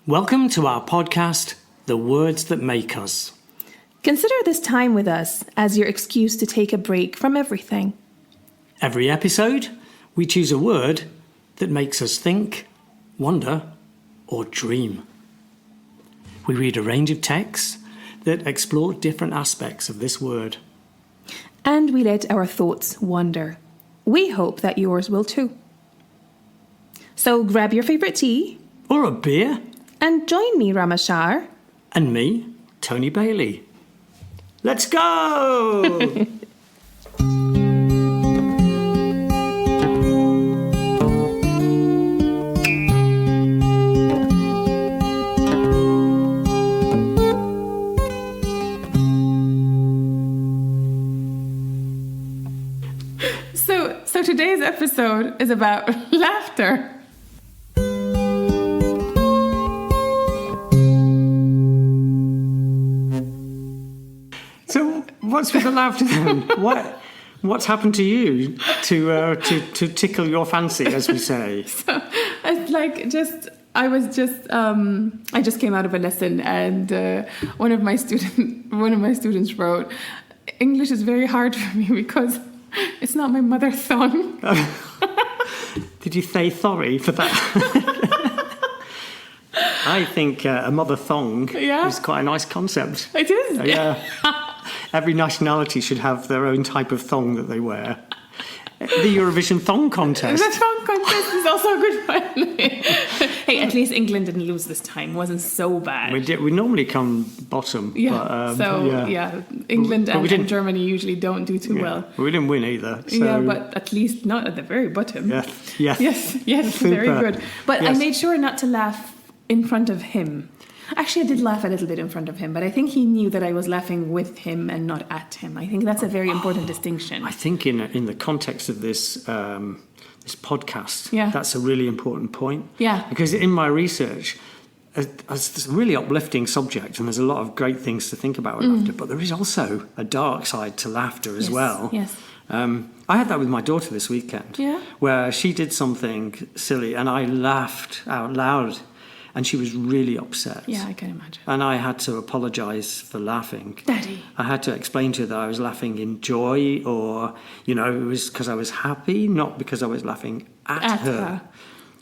Welcome to our podcast, The Words That Make Us. Consider this time with us as your excuse to take a break from everything. Every episode, we choose a word that makes us think, wonder, or dream. We read a range of texts that explore different aspects of this word. And we let our thoughts wander. We hope that yours will too. So grab your favourite tea. Or a beer. And join me, Rama And me, Tony Bailey. Let's go! So today's episode is about laughter. So what's with the laughter then? What's happened to you to tickle your fancy, as we say? So it's like I just came out of a lesson, and one of my students wrote, "English is very hard for me because it's not my mother tongue." Did you say sorry for that? I think a mother thong is quite a nice concept. It is. Yeah. Every nationality should have their own type of thong that they wear. The Eurovision thong contest. The thong contest is also a good one. Hey, at least England didn't lose this time. It wasn't so bad. We normally come bottom. Yeah. But, England and Germany usually don't do too well. We didn't win either. So. Yeah, but at least not at the very bottom. Yeah. Yes. Yes. Very good. But I made sure not to laugh in front of him. Actually, I did laugh a little bit in front of him, but I think he knew that I was laughing with him and not at him. I think that's a very important distinction. I think in the context of this this podcast, that's a really important point. Yeah. Because in my research, it's a really uplifting subject, and there's a lot of great things to think about with laughter, but there is also a dark side to laughter as well. Yes. I had that with my daughter this weekend, where she did something silly, and I laughed out loud. And she was really upset. Yeah, I can imagine. And I had to apologise for laughing. Daddy. I had to explain to her that I was laughing in joy, or, it was because I was happy, not because I was laughing at her.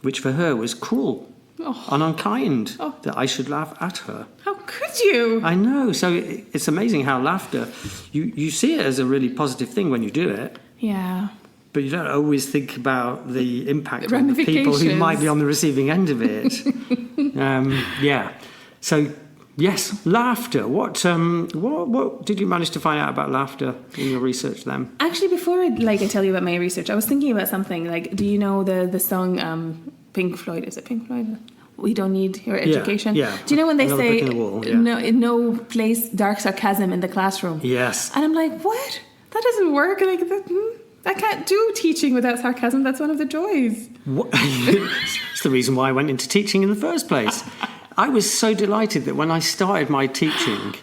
Which for her was cruel and unkind, that I should laugh at her. How could you? I know. So it's amazing how laughter, you see it as a really positive thing when you do it. Yeah. But you don't always think about the impact on the people who might be on the receiving end of it. So, yes, laughter. What did you manage to find out about laughter in your research then? Actually, before I tell you about my research, I was thinking about something. Like, do you know the song Pink Floyd? Is it Pink Floyd? We don't need your education. Yeah. Do you know when they Another say brick in the wall, no place dark sarcasm in the classroom? Yes. And I'm like, what? That doesn't work. I can't do teaching without sarcasm. That's one of the joys. It's the reason why I went into teaching in the first place. I was so delighted that when I started my teaching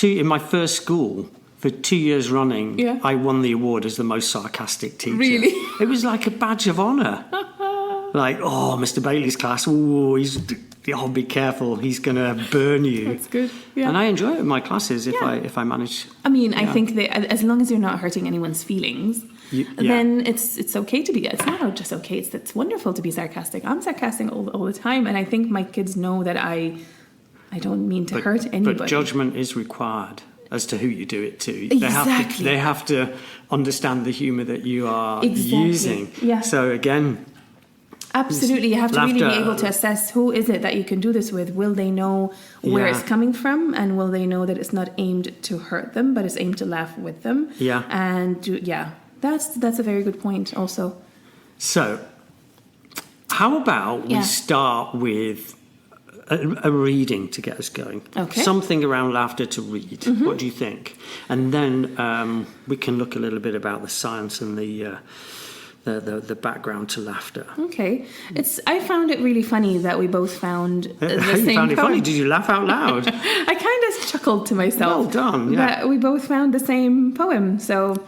in my first school for 2 years running, I won the award as the most sarcastic teacher. Really? It was like a badge of honour. Like, Mr. Bailey's class, be careful, he's going to burn you. That's good. Yeah. And I enjoy it in my classes if I manage. I mean, I think that as long as you're not hurting anyone's feelings, then it's okay to be. It's not just okay. It's wonderful to be sarcastic. I'm sarcastic all the time, and I think my kids know that I don't mean to hurt anybody. But judgment is required as to who you do it to. Exactly. They have to understand the humour that you are using. Yeah. So again. Absolutely. You have to really be able to assess who is it that you can do this with. Will they know where it's coming from, and will they know that it's not aimed to hurt them, but it's aimed to laugh with them? Yeah. And that's a very good point also. So how about we start with a reading to get us going? Okay. Something around laughter to read. Mm-hmm. What do you think? And then we can look a little bit about the science and the background to laughter. Okay. I found it really funny that we both found the same You found it poem. funny? Did you laugh out loud? I kind of chuckled to myself. Well done, yeah. That we both found the same poem, so...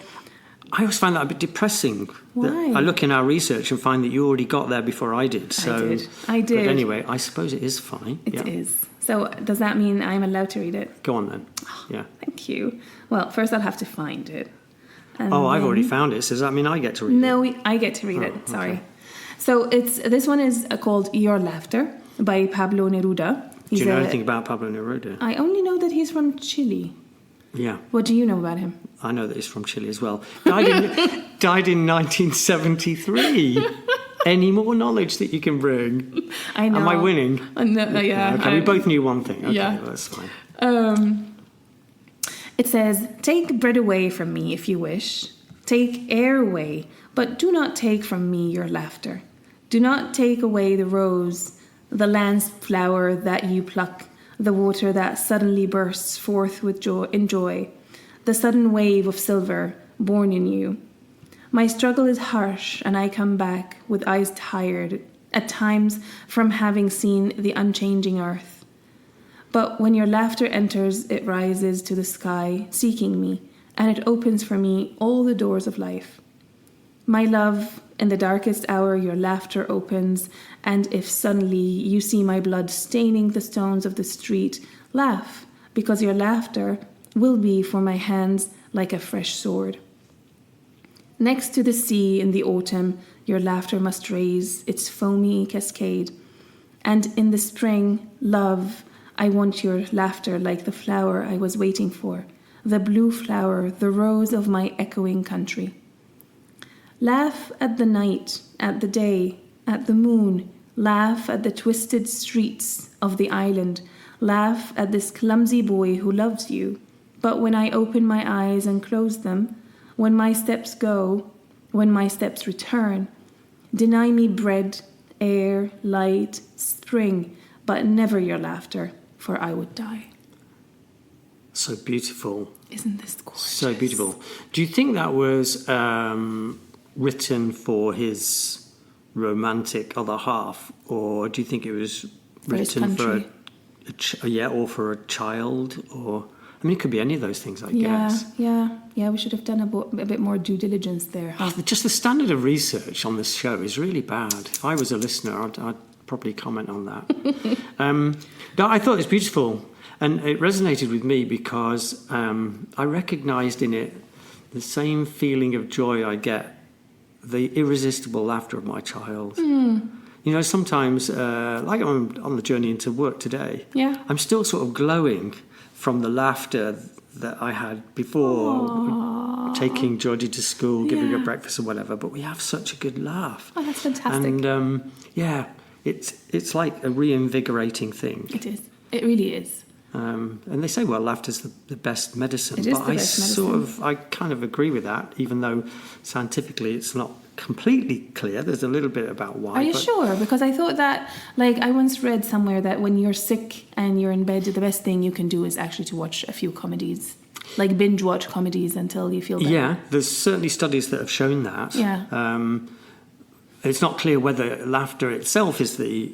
I always find that a bit depressing. Why? I look in our research and find that you already got there before I did. So, I did. But anyway, I suppose it is funny. It is. So does that mean I'm allowed to read it? Go on then. Yeah. Thank you. Well, first I'll have to find it. I've already found it. So does that mean I get to read it? No, I get to read it. Sorry. Okay. So this one is called Your Laughter by Pablo Neruda. Do you know anything about Pablo Neruda? I only know that he's from Chile. Yeah. What do you know about him? I know that he's from Chile as well. Died in 1973. Any more knowledge that you can bring? I know. Am I winning? No, yeah. Okay, we both knew one thing. Okay, yeah. That's fine. It says, take bread away from me if you wish. Take air away, but do not take from me your laughter. Do not take away the rose, the lance flower that you pluck, the water that suddenly bursts forth with joy, the sudden wave of silver born in you. My struggle is harsh, and I come back with eyes tired, at times from having seen the unchanging earth. But when your laughter enters, it rises to the sky, seeking me, and it opens for me all the doors of life. My love, in the darkest hour your laughter opens, and if suddenly you see my blood staining the stones of the street, laugh, because your laughter will be for my hands like a fresh sword. Next to the sea in the autumn, your laughter must raise its foamy cascade. And in the spring, love, I want your laughter like the flower I was waiting for, the blue flower, the rose of my echoing country. Laugh at the night, at the day, at the moon. Laugh at the twisted streets of the island. Laugh at this clumsy boy who loves you. But when I open my eyes and close them, when my steps go, when my steps return, deny me bread, air, light, spring, but never your laughter, for I would die. So beautiful. Isn't this gorgeous? So beautiful. Do you think that was written for his romantic other half, or do you think it was written for or for a child, or I mean, it could be any of those things, I guess. Yeah. We should have done a bit more due diligence there. Just the standard of research on this show is really bad. If I was a listener, I'd probably comment on that. No, I thought it was beautiful, and it resonated with me because I recognised in it the same feeling of joy I get, the irresistible laughter of my child. You know, sometimes, like I'm on the journey into work today, I'm still sort of glowing from the laughter that I had before taking Georgie to school, giving her breakfast or whatever. But we have such a good laugh. Oh, that's fantastic. And it's like a reinvigorating thing. It is. It really is. And they say, well, laughter's the best medicine. It is the best medicine. I kind of agree with that, even though scientifically it's not completely clear. There's a little bit about why. Are you sure? Because I thought that, like, I once read somewhere that when you're sick and you're in bed, the best thing you can do is actually to watch a few comedies, like binge watch comedies until you feel better. Yeah, there's certainly studies that have shown that. Yeah. It's not clear whether laughter itself is the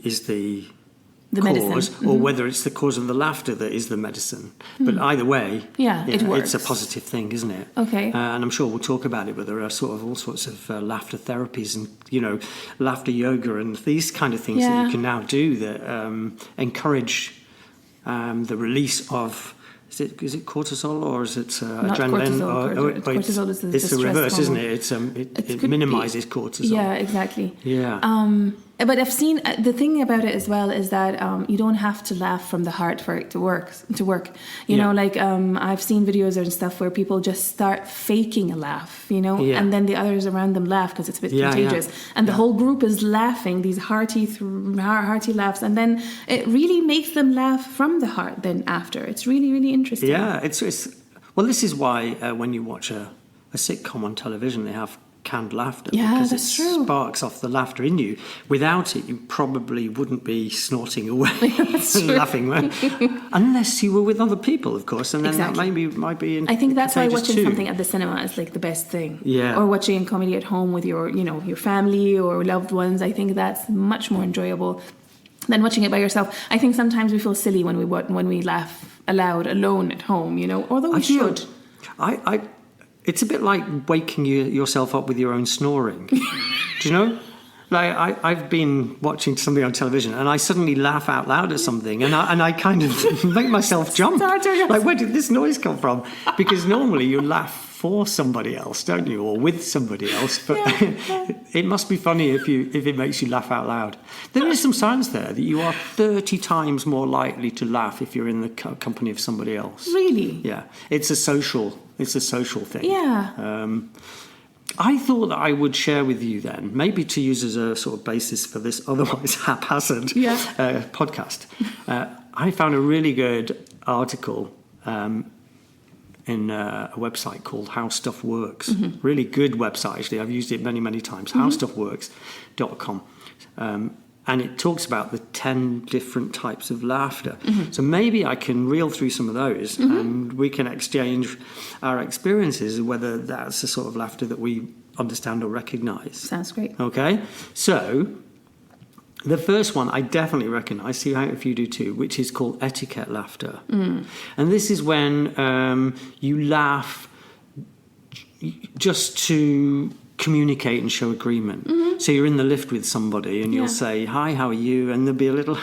cause, medicine. or whether it's the cause of the laughter that is the medicine. But either way, it works. It's a positive thing, isn't it? Okay. And I'm sure we'll talk about it, but there are sort of all sorts of laughter therapies and, laughter yoga and these kind of things that you can now do that encourage the release of, is it cortisol or is it adrenaline? Cortisol is it's the reverse, isn't it? It minimises cortisol. Yeah, exactly. Yeah. But I've seen the thing about it as well is that you don't have to laugh from the heart for it to work. You know, like I've seen videos and stuff where people just start faking a laugh, and then the others around them laugh because it's a bit contagious, and the whole group is laughing these hearty laughs, and then it really makes them laugh from the heart. Then after, it's really, really interesting. Yeah, it's well, this is why when you watch a sitcom on television, they have canned laughter, because it sparks off the laughter in you. Without it, you probably wouldn't be snorting away and laughing, unless you were with other people, of course, and then that might be. I think that's why watching something at the cinema is like the best thing. Yeah. Or watching comedy at home with your family or loved ones. I think that's much more enjoyable than watching it by yourself. I think sometimes we feel silly when we laugh aloud alone at home. Although we should. it's a bit like waking yourself up with your own snoring. Do you know? Like I've been watching something on television and I suddenly laugh out loud at something and I kind of make myself jump. Like, where did this noise come from? Because normally you laugh for somebody else, don't you? Or with somebody else. But it must be funny if it makes you laugh out loud. There is some science there that you are 30 times more likely to laugh if you're in the company of somebody else. Really? Yeah. It's a social thing. Yeah. I thought that I would share with you then, maybe to use as a sort of basis for this otherwise haphazard podcast. I found a really good article in a website called How Stuff Works. Mm-hmm. Really good website, actually. I've used it many, many times. Mm-hmm. HowStuffWorks.com. And it talks about the 10 different types of laughter. Mm-hmm. So maybe I can reel through some of those and we can exchange our experiences, whether that's the sort of laughter that we understand or recognise. Sounds great. Okay. So the first one I definitely recognise, see if you do too, which is called etiquette laughter. Mm. And this is when you laugh just to communicate and show agreement. Mm-hmm. So you're in the lift with somebody and you'll say, hi, how are you? And there'll be a little,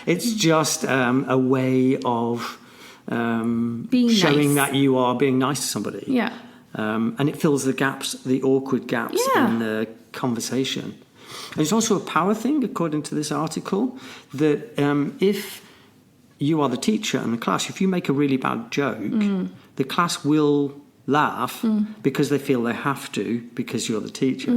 It's just a way of being showing nice. that you are being nice to somebody. Yeah. And it fills the gaps, the awkward gaps in the conversation. And it's also a power thing, according to this article, that if you are the teacher in the class, if you make a really bad joke, the class will laugh because they feel they have to because you're the teacher.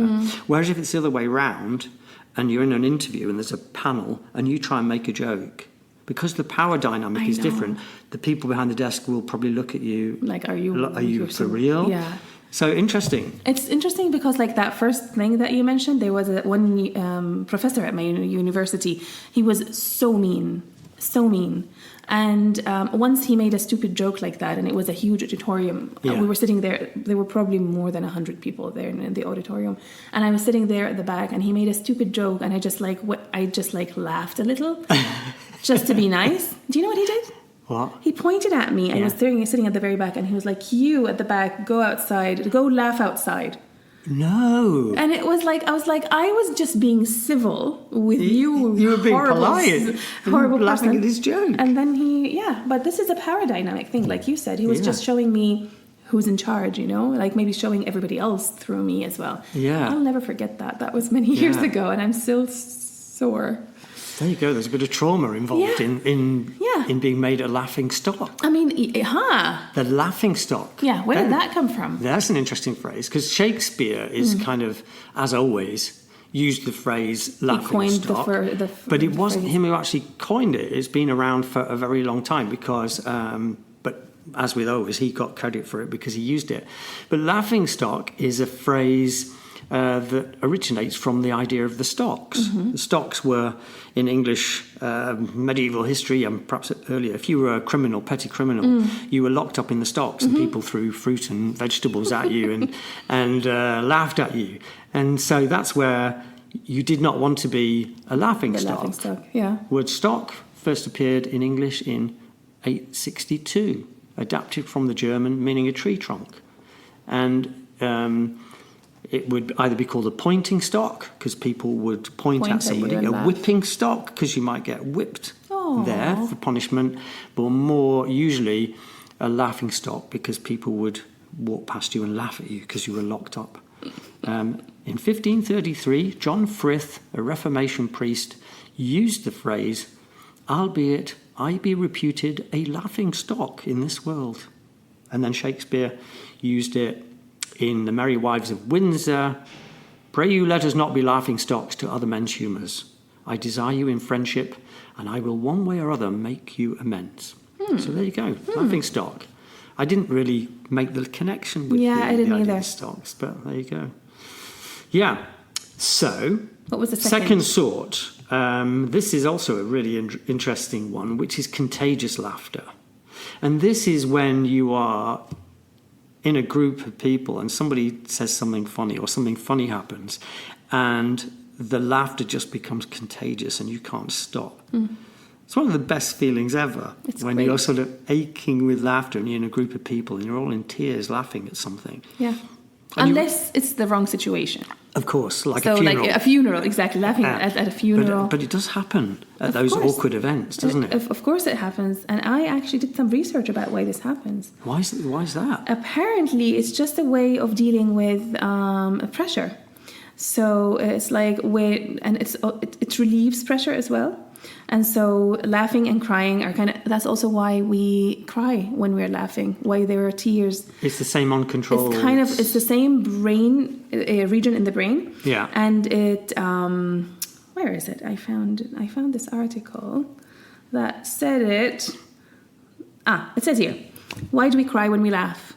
Whereas if it's the other way round and you're in an interview and there's a panel and you try and make a joke, because the power dynamic is different, the people behind the desk will probably look at you like, are you for real? Yeah. So interesting. It's interesting because, like, that first thing that you mentioned, there was one professor at my university. He was so mean. And once he made a stupid joke like that, and it was a huge auditorium. We were sitting there. There were probably more than 100 people there in the auditorium, and I was sitting there at the back. And he made a stupid joke, and I just laughed a little, just to be nice. Do you know what he did? What? He pointed at me. I was sitting at the very back, and he was like, "You at the back, go outside, go laugh outside." No. And it was like, I was just being civil with you. You were being polite. Horrible laughing person. at his joke. And then but this is a power dynamic thing, like you said. He was just showing me who's in charge, like maybe showing everybody else through me as well. Yeah. I'll never forget that. That was many years ago, and I'm still sore. There you go. There's a bit of trauma involved in being made a laughing stock. I mean, The laughing stock. Yeah, where did that come from? That's an interesting phrase, because Shakespeare is kind of, as always, used the phrase laughing stock. But it wasn't him who actually coined it. It's been around for a very long time because, but as with always, he got credit for it because he used it. But laughing stock is a phrase that originates from the idea of the stocks. Mm-hmm. The stocks were, in English medieval history and perhaps earlier, if you were a criminal, petty criminal, you were locked up in the stocks and people threw fruit and vegetables at you and laughed at you. And so that's where you did not want to be a laughing stock. Laughing stock, yeah. Word stock first appeared in English in 862, adapted from the German, meaning a tree trunk. And it would either be called a pointing stock, because people would point at somebody, a whipping stock, because you might get whipped there for punishment, but more usually a laughing stock, because people would walk past you and laugh at you because you were locked up. In 1533, John Frith, a Reformation priest, used the phrase, albeit I be reputed a laughing stock in this world. And then Shakespeare used it in The Merry Wives of Windsor. Pray you let us not be laughing stocks to other men's humours. I desire you in friendship, and I will one way or other make you amends. So there you go, laughing stock. I didn't really make the connection with the idea of stocks, but there you go. Yeah, so what was the second sort? This is also a really interesting one, which is contagious laughter. And this is when you are in a group of people and somebody says something funny or something funny happens and the laughter just becomes contagious and you can't stop. It's one of the best feelings ever. It's when great. you're sort of aching with laughter and you're in a group of people and you're all in tears laughing at something. Yeah. And Unless it's the wrong situation. Of course, like so a funeral. like a funeral, exactly. Laughing at a funeral. But it does happen at Of those course. awkward events, doesn't it? Of course it happens. And I actually did some research about why this happens. Why is that? Apparently, it's just a way of dealing with pressure. So it's like it relieves pressure as well. And so laughing and crying are that's also why we cry when we're laughing, why there are tears. It's the same uncontrolled. It's the same brain region in the brain. Yeah. And it, where is it? I found this article that said it. It says here, why do we cry when we laugh?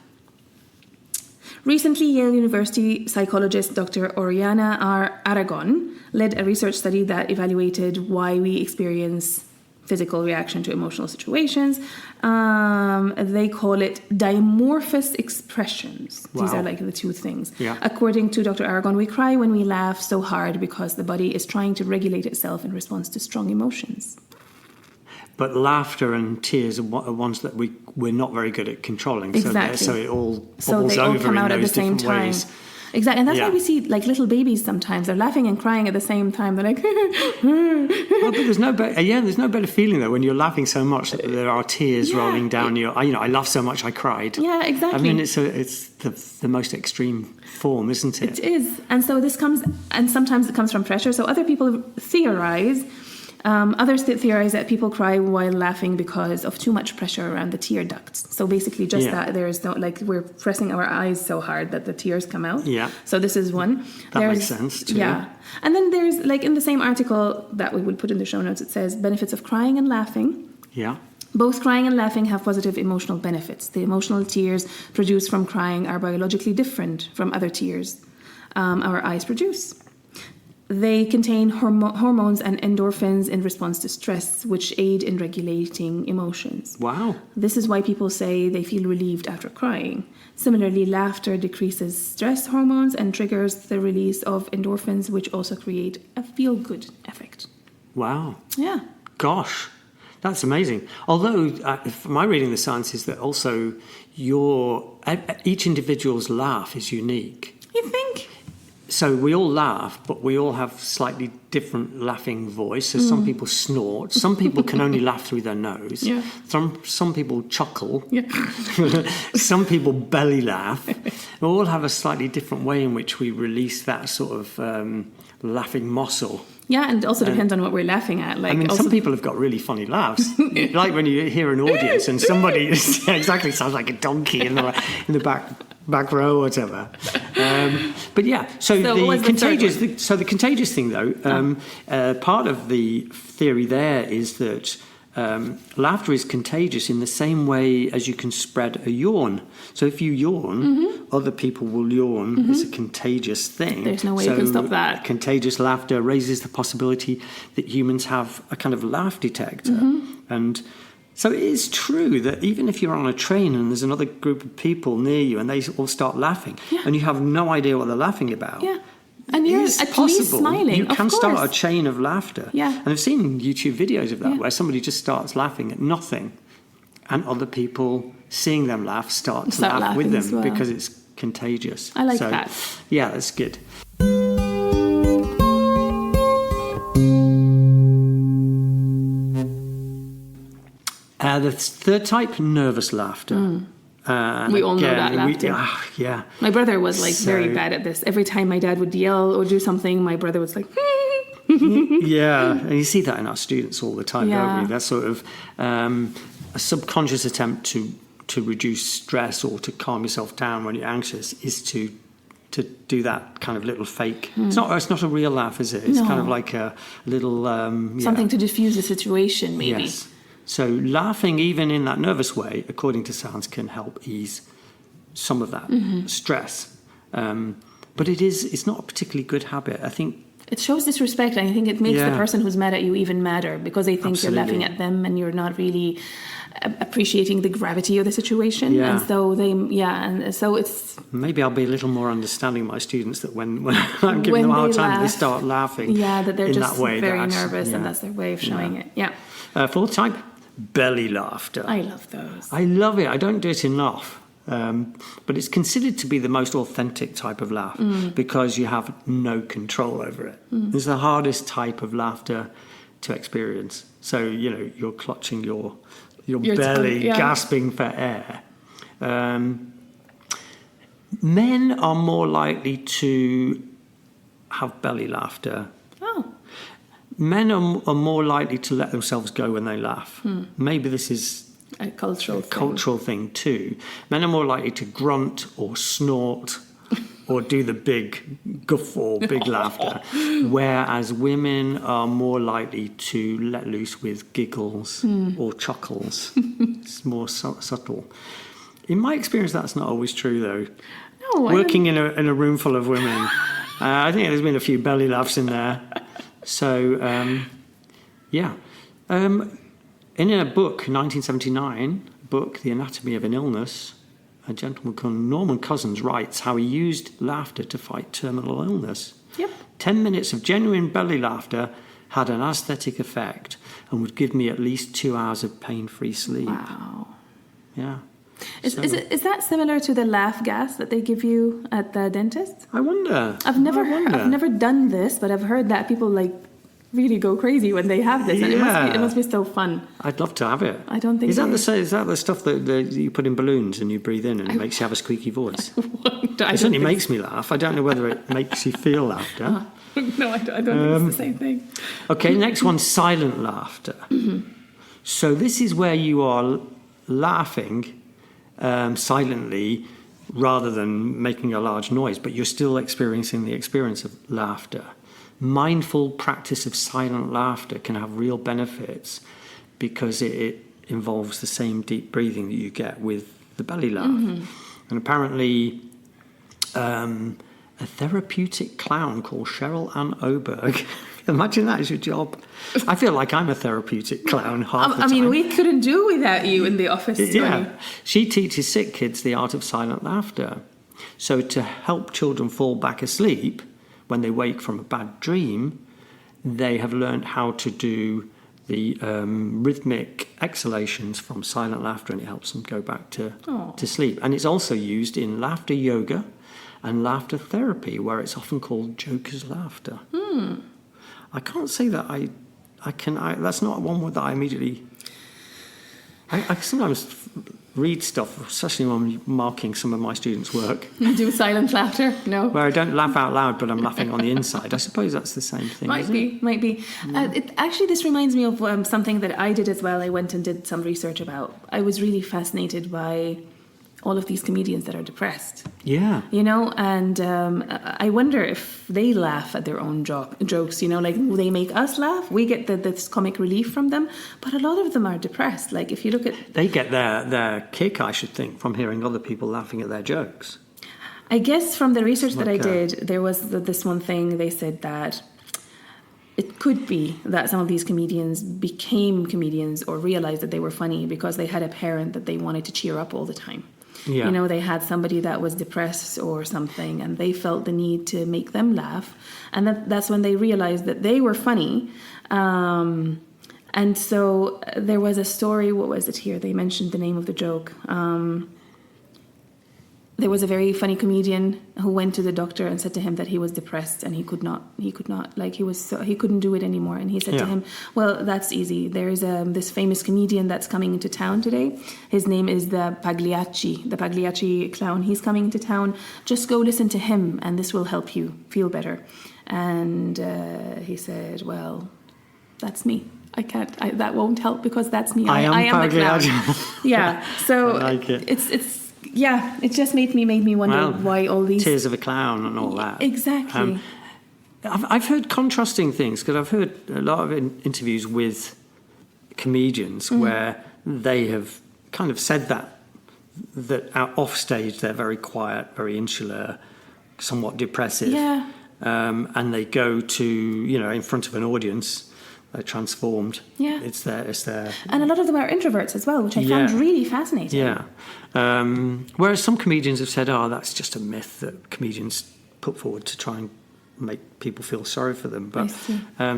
Recently, Yale University psychologist Dr. Oriana R. Aragon led a research study that evaluated why we experience physical reaction to emotional situations. They call it dimorphous expressions. Wow. These are like the two things. Yeah. According to Dr. Aragon, we cry when we laugh so hard because the body is trying to regulate itself in response to strong emotions. But laughter and tears are ones that we're not very good at controlling. Exactly. So it all bubbles So they all over come in out at the those same different time. ways. Exactly, and that's Yeah. why we see like little babies sometimes. They're laughing and crying at the same time. They're like, Well, but there's no better feeling though when you're laughing so much that there are tears rolling down your. I laughed so much I cried. yeah, exactly. I mean, it's the most extreme form, isn't it? It is, and so this comes, and sometimes it comes from pressure. So other people theorize. Others theorize that people cry while laughing because of too much pressure around the tear ducts. So basically just that there is no, like we're pressing our eyes so hard that the tears come out. Yeah. So this is one. That makes sense too. Yeah. And then there's like in the same article that we will put in the show notes, it says benefits of crying and laughing. Yeah. Both crying and laughing have positive emotional benefits. The emotional tears produced from crying are biologically different from other tears our eyes produce. They contain hormones and endorphins in response to stress, which aid in regulating emotions. Wow. This is why people say they feel relieved after crying. Similarly, laughter decreases stress hormones and triggers the release of endorphins, which also create a feel-good effect. Wow. Yeah. Gosh, that's amazing. Although, from my reading the science is that also each individual's laugh is unique. You think? So we all laugh, but we all have slightly different laughing voice. So some people snort. Some people can only laugh through their nose. Yeah. Some people chuckle. Yeah. Some people belly laugh. We all have a slightly different way in which we release that sort of laughing muscle. Yeah, and it also depends on what we're laughing at. Like, I mean, also, some people have got really funny laughs. Like when you hear an audience and somebody exactly sounds like a donkey in the back row or whatever. But yeah, so the contagious thing though, part of the theory there is that laughter is contagious in the same way as you can spread a yawn. So if you yawn, other people will yawn. It's a contagious thing. There's no way you can stop that. Contagious laughter raises the possibility that humans have a kind of laugh detector. And so it is true that even if you're on a train and there's another group of people near you and they all start laughing and you have no idea what they're laughing about. Yeah. And you're at least smiling. You can of start course. a chain of laughter. Yeah. And I've seen YouTube videos of that where somebody just starts laughing at nothing and other people seeing them laugh start to laugh with them because it's contagious. I like that. Yeah, that's good. The third type, nervous laughter. We all know that laughter. Yeah. My brother was like very bad at this. Every time my dad would yell or do something, my brother was like, Yeah, and you see that in our students all the time, don't we? That's sort of a subconscious attempt to reduce stress or to calm yourself down when you're anxious is to do that kind of little fake. It's not a real laugh, is it? It's kind of like a little something to diffuse the situation, maybe. Yes. So laughing, even in that nervous way, according to science, can help ease some of that stress. But it's not a particularly good habit. I think It shows disrespect, and I think it makes the person who's mad at you even madder because they think you're laughing at them and you're not really appreciating the gravity of the situation. Yeah. And so and so it's... Maybe I'll be a little more understanding of my students that when I'm giving them a hard time, they start laughing. Yeah, that they're just that way, very nervous, and that's their way of showing it. Yeah. Fourth type, belly laughter. I love those. I love it. I don't do it enough. But it's considered to be the most authentic type of laugh because you have no control over it. It's the hardest type of laughter to experience. So, you're clutching your belly, gasping for air. Men are more likely to have belly laughter. Oh. Men are more likely to let themselves go when they laugh. Maybe this is a cultural thing too. Men are more likely to grunt or snort or do the big guffaw, big laughter, whereas women are more likely to let loose with giggles or chuckles. It's more subtle. In my experience, that's not always true, though. No, working in a room full of women, I think there's been a few belly laughs in there. So, in a book, 1979 book, The Anatomy of an Illness, a gentleman called Norman Cousins writes how he used laughter to fight terminal illness. 10 minutes of genuine belly laughter had an aesthetic effect and would give me at least 2 hours of pain-free sleep. Wow. Yeah. Is that similar to the laugh gas that they give you at the dentist? I wonder. I've never done this, but I've heard that people really go crazy when they have this, and it must be so fun. I'd love to have it. I don't think is that the stuff that you put in balloons and you breathe in and it makes you have a squeaky voice? It certainly makes me laugh. I don't know whether it makes you feel laughter. No, I don't think it's the same thing. Okay, next one, silent laughter. So this is where you are laughing silently rather than making a large noise, but you're still experiencing the experience of laughter. Mindful practice of silent laughter can have real benefits because it involves the same deep breathing that you get with the belly laugh. And apparently a therapeutic clown called Cheryl Ann Oberg, imagine that as your job. I feel like I'm a therapeutic clown half the time. I mean, we couldn't do without you in the office. Yeah. She teaches sick kids the art of silent laughter. So to help children fall back asleep when they wake from a bad dream, they have learned how to do the rhythmic exhalations from silent laughter, and it helps them go back to sleep. And it's also used in laughter yoga and laughter therapy, where it's often called joker's laughter. I can't say that that's not one word that I immediately... I sometimes read stuff, especially when I'm marking some of my students' work. You do silent laughter? No. Where I don't laugh out loud, but I'm laughing on the inside. I suppose that's the same thing, Might be. Actually, this reminds me of something that I did as well. I went and did some research about. I was really fascinated by all of these comedians that are depressed. Yeah. And I wonder if they laugh at their own jokes, they make us laugh. We get this comic relief from them, but a lot of them are depressed. Like, if you look at... They get their kick, I should think, from hearing other people laughing at their jokes. I guess from the research that I did, there was this one thing. They said that it could be that some of these comedians became comedians or realized that they were funny because they had a parent that they wanted to cheer up all the time. Yeah. They had somebody that was depressed or something, and they felt the need to make them laugh. And that's when they realized that they were funny. And so there was a story, what was it here? They mentioned the name of the joke. There was a very funny comedian who went to the doctor and said to him that he was depressed and he couldn't do it anymore. And he said to him, well, that's easy. There is this famous comedian that's coming into town today. His name is the Pagliacci clown. He's coming into town. Just go listen to him and this will help you feel better. And he said, well, that's me. I can't. That won't help because that's me. I am the clown. Yeah. So I like it. It's yeah. It just made me wonder why all these tears of a clown and all that. Exactly. I've heard contrasting things because I've heard a lot of interviews with comedians where they have kind of said that off stage they're very quiet, very insular, somewhat depressive. Yeah. and they go to, in front of an audience, they're transformed. Yeah. It's their. And a lot of them are introverts as well, which I found really fascinating. Yeah. Whereas some comedians have said, that's just a myth that comedians put forward to try and make people feel sorry for them. But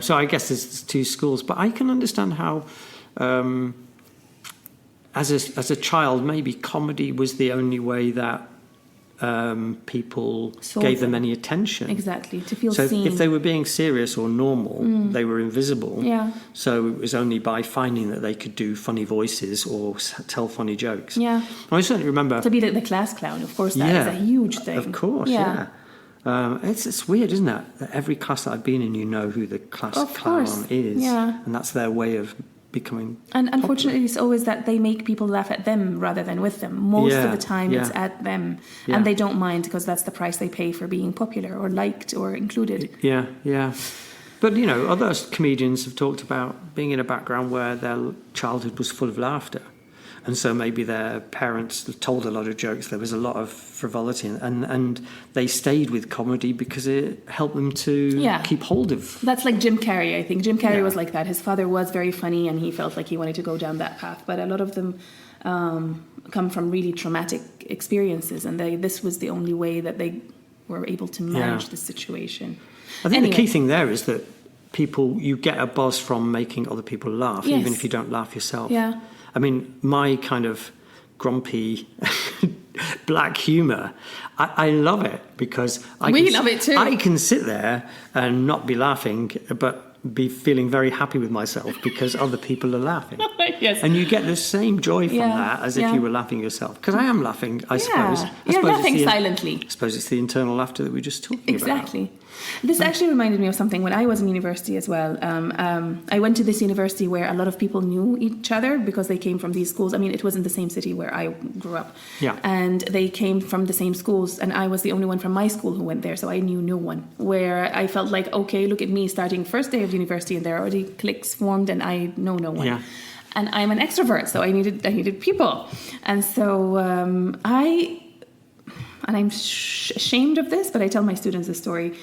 so I guess there's two schools. But I can understand how, as a child, maybe comedy was the only way that people gave them any attention. Exactly, to feel seen. So if they were being serious or normal, they were invisible. Yeah. So it was only by finding that they could do funny voices or tell funny jokes. Yeah. I certainly remember... To be the class clown, of course, that is a huge thing. Of course, yeah. It's weird, isn't it? That every class that I've been in, who the class clown is. Yeah. And that's their way of becoming And unfortunately, it's always that they make people laugh at them rather than with them. Most of the time, it's at them. Yeah. And they don't mind because that's the price they pay for being popular or liked or included. Yeah, yeah. But, other comedians have talked about being in a background where their childhood was full of laughter. And so maybe their parents told a lot of jokes. There was a lot of frivolity. And they stayed with comedy because it helped them to keep hold of. That's like Jim Carrey, I think. Jim Carrey was like that. His father was very funny and he felt like he wanted to go down that path. But a lot of them come from really traumatic experiences. And this was the only way that they were able to manage the situation. I think the key thing there is that you get a buzz from making other people laugh, even if you don't laugh yourself. Yeah. I mean, my kind of grumpy black humour, I love it because we love it too. I can sit there and not be laughing, but be feeling very happy with myself because other people are laughing. Yes. And you get the same joy from that as if you were laughing yourself. Because I am laughing, I suppose. You're laughing silently. I suppose it's the internal laughter that we were just talking about. Exactly. This actually reminded me of something when I was in university as well. I went to this university where a lot of people knew each other because they came from these schools. I mean, it was in the same city where I grew up. Yeah. And they came from the same schools, and I was the only one from my school who went there, so I knew no one. Where I felt like, okay, look at me starting first day of university, and there are already cliques formed, and I know no one. Yeah. And I'm an extrovert, so I needed people. And so I'm ashamed of this, but I tell my students this story,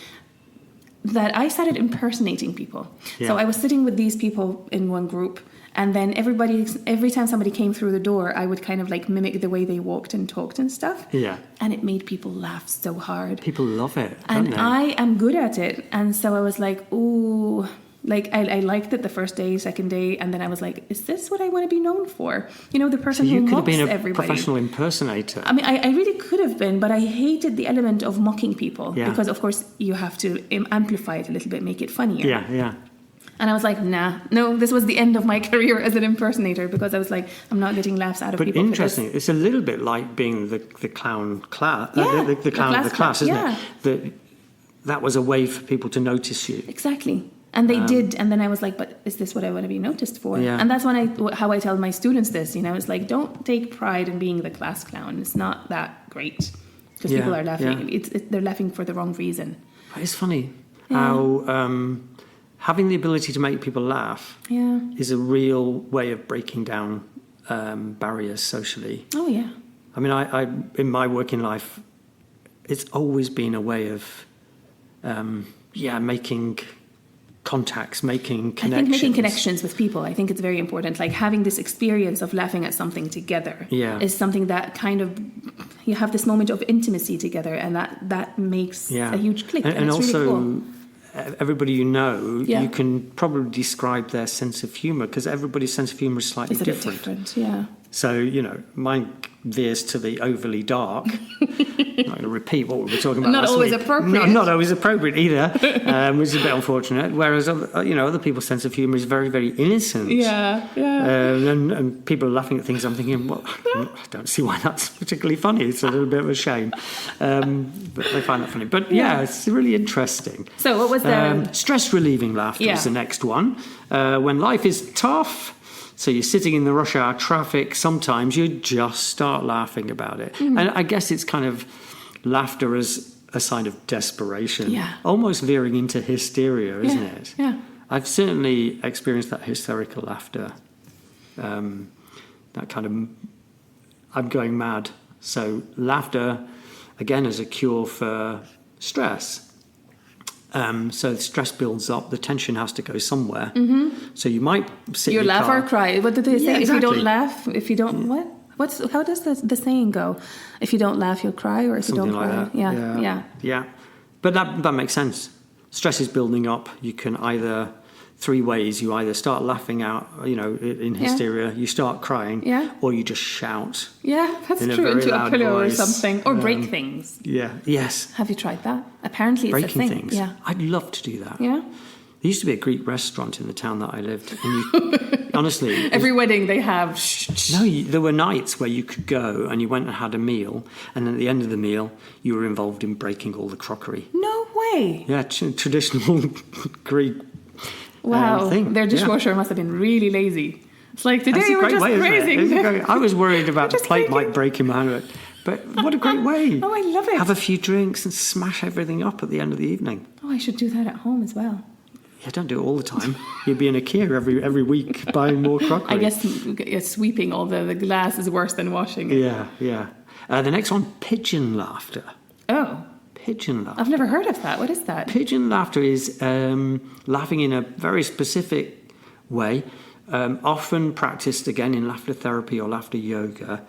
that I started impersonating people. Yeah. So I was sitting with these people in one group, and then every time somebody came through the door, I would kind of like mimic the way they walked and talked and stuff. Yeah. And it made people laugh so hard. People love it, and don't they? I am good at it. And so I was like, ooh... Like, I liked it the first day, second day, and then I was like, is this what I want to be known for? The person who mocks everybody. So you could have been a professional impersonator. I mean, I really could have been, but I hated the element of mocking people. Yeah. Because, of course, you have to amplify it a little bit, make it funnier. Yeah, yeah. And I was like, no, this was the end of my career as an impersonator because I was like, I'm not getting laughs out of people. But interesting, it's a little bit like being the clown class, the clown of the class, isn't it? That was a way for people to notice you. Exactly. And they did, and then I was like, but is this what I want to be noticed for? Yeah. And that's how I tell my students this, it's like, don't take pride in being the class clown. It's not that great because people are laughing. Yeah. They're laughing for the wrong reason. It's funny how having the ability to make people laugh is a real way of breaking down barriers socially. Oh, yeah. I mean, I in my working life, it's always been a way of, making contacts, making connections. I think making connections with people, I think it's very important. Like having this experience of laughing at something together is something that kind of, you have this moment of intimacy together, and that makes a huge click. And it's also, really cool. Everybody you can probably describe their sense of humour because everybody's sense of humour is slightly different. Yeah. So, mine veers to the overly dark. I'm not going to repeat what we were talking about Not last always week. appropriate. Not always appropriate either, which is a bit unfortunate. Whereas, other people's sense of humour is very, very innocent. Yeah, yeah. And people are laughing at things. I'm thinking, well, I don't see why that's particularly funny. It's a little bit of a shame. But they find that funny. But, it's really interesting. So what was the... stress-relieving laughter is the next one. When life is tough... So you're sitting in the rush hour traffic, sometimes you just start laughing about it. Mm. And I guess it's kind of laughter as a sign of desperation, almost veering into hysteria, isn't it? Yeah. I've certainly experienced that hysterical laughter, that kind of, I'm going mad. So laughter, again, as a cure for stress. So the stress builds up, the tension has to go somewhere. Mm-hmm. So you might sit you in your laugh car. or cry. What did they say? Yeah, exactly. If you don't laugh, if you don't, what? How does the saying go? If you don't laugh, you'll cry, or if Something you don't like cry. that. Yeah. But that makes sense. Stress is building up. You can either, 3 ways, you either start laughing out, in hysteria, you start crying, or you just shout. Yeah, that's in true. Into a pillow voice. or something. Or break things. Yeah, yes. Have you tried that? Apparently it's a thing. Breaking things. Yeah. I'd love to do that. Yeah. There used to be a Greek restaurant in the town that I lived. And honestly... Every wedding they have... there were nights where you could go and you went and had a meal, and at the end of the meal, you were involved in breaking all the crockery. No way. Yeah, traditional Greek wow. thing. Their dishwasher must have been really lazy. It's like, today we're just raising... I was worried about the plate might break in my hand. But what a great way. Oh, I love it. Have a few drinks and smash everything up at the end of the evening. Oh, I should do that at home as well. Yeah, don't do it all the time. You'd be in IKEA every week buying more crockery. I guess sweeping all the glass is worse than washing it. Yeah. The next one, pigeon laughter. Oh. Pigeon laughter. I've never heard of that. What is that? Pigeon laughter is laughing in a very specific way, often practiced again in laughter therapy or laughter yoga.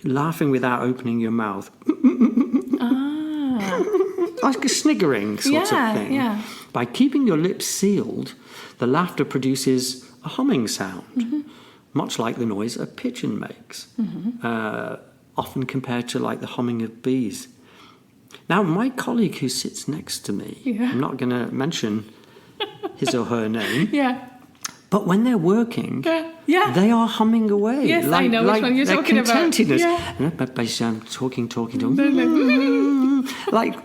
Laughing without opening your mouth. Like a sniggering sort of thing. Yeah. By keeping your lips sealed, the laughter produces a humming sound, much like the noise a pigeon makes, often compared to like the humming of bees. Now, my colleague who sits next to me, I'm not going to mention his or her name, but when they're working, they are humming away. Yes, I know which one you're talking about. Contentedness. Yeah. Talking. Like,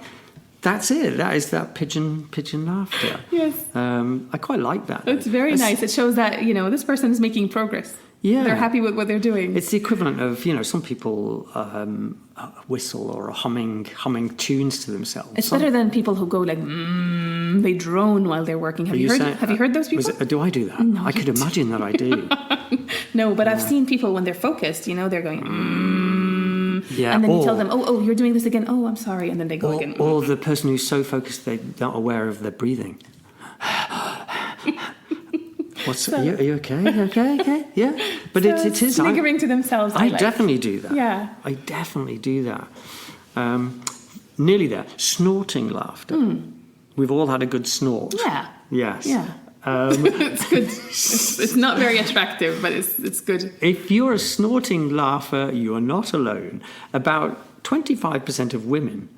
that's it. That is that pigeon laughter. Yes. I quite like that. It's very nice. It shows that, this person is making progress. Yeah. They're happy with what they're doing. It's the equivalent of, some people whistle or humming tunes to themselves. It's better than people who go like, they drone while they're working. Have you heard those people? Do I do that? No, I could imagine that I do. No, but I've seen people when they're focused, they're going, Yeah. And then you tell them, oh, you're doing this again. Oh, I'm sorry. And then they go again. Or the person who's so focused they're not aware of their breathing. Are you okay? Okay? Yeah. But so it is... Sniggering to themselves. I definitely do that. Yeah. I definitely do that. Nearly there. Snorting laughter. We've all had a good snort. Yeah. Yes. Yeah. It's good. It's not very attractive, but it's good. If you're a snorting laugher, you are not alone. About 25% of women,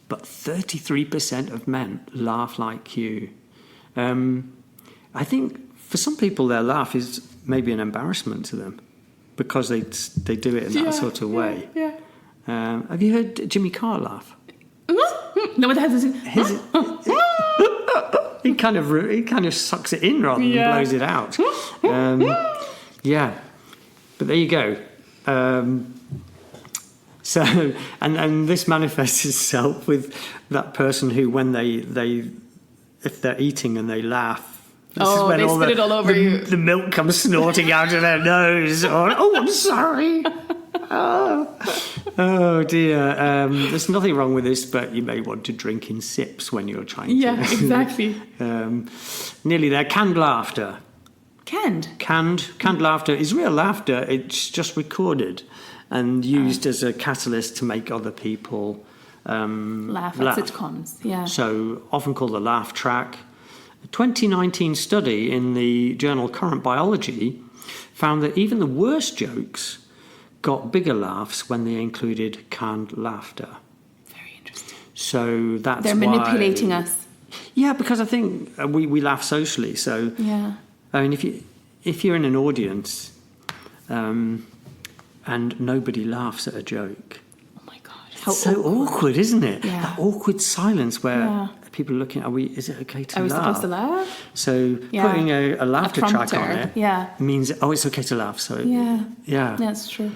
but 33% of men laugh like you. I think for some people their laugh is maybe an embarrassment to them because they do it in that sort of way. Yeah. Have you heard Jimmy Carr laugh? No, it has He kind of sucks it in rather than blows it out. But there you go. So and this manifests itself with that person who, when if they're eating and they laugh, they spit it all over you. The milk comes snorting out of their nose. Or, I'm sorry. Oh dear. There's nothing wrong with this, but you may want to drink in sips when you're trying to. Yeah, exactly. Nearly there. Canned laughter. Canned laughter is real laughter. It's just recorded and used as a catalyst to make other people laugh at sitcoms. Yeah. So often called a laugh track. A 2019 study in the journal Current Biology found that even the worst jokes got bigger laughs when they included canned laughter. Very interesting. So that's they're manipulating us. Yeah, because I think we laugh socially. So I mean, if you're in an audience and nobody laughs at a joke, oh my god, it's so awkward, isn't it? Yeah. That awkward silence where people are looking. Is it okay to laugh? Are we supposed to laugh? So putting a laughter track on it means it's okay to laugh. So yeah, that's true.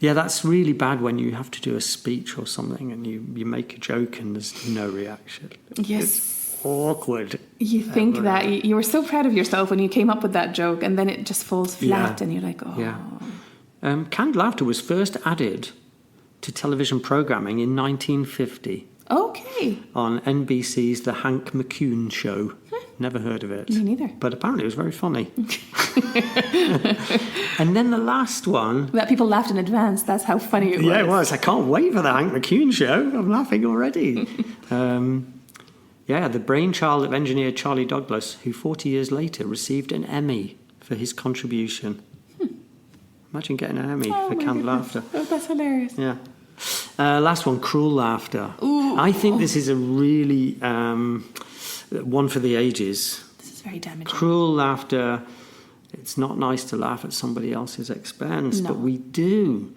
That's really bad when you have to do a speech or something and you make a joke and there's no reaction. Yes. It's awkward. You think that you were so proud of yourself when you came up with that joke and then it just falls flat and you're like, oh. Yeah. Canned laughter was first added to television programming in 1950. Okay. On NBC's The Hank McCune Show. Never heard of it. Me neither. But apparently it was very funny. And then the last one... That people laughed in advance. That's how funny it was. Yeah, it was. I can't wait for the Hank McCune Show. I'm laughing already. The brainchild of engineer Charlie Douglas, who 40 years later received an Emmy for his contribution. Imagine getting an Emmy for canned laughter. Oh, that's hilarious. Yeah. Last one, cruel laughter. Ooh. I think this is a really one for the ages. This is very damaging. Cruel laughter. It's not nice to laugh at somebody else's expense, but we do.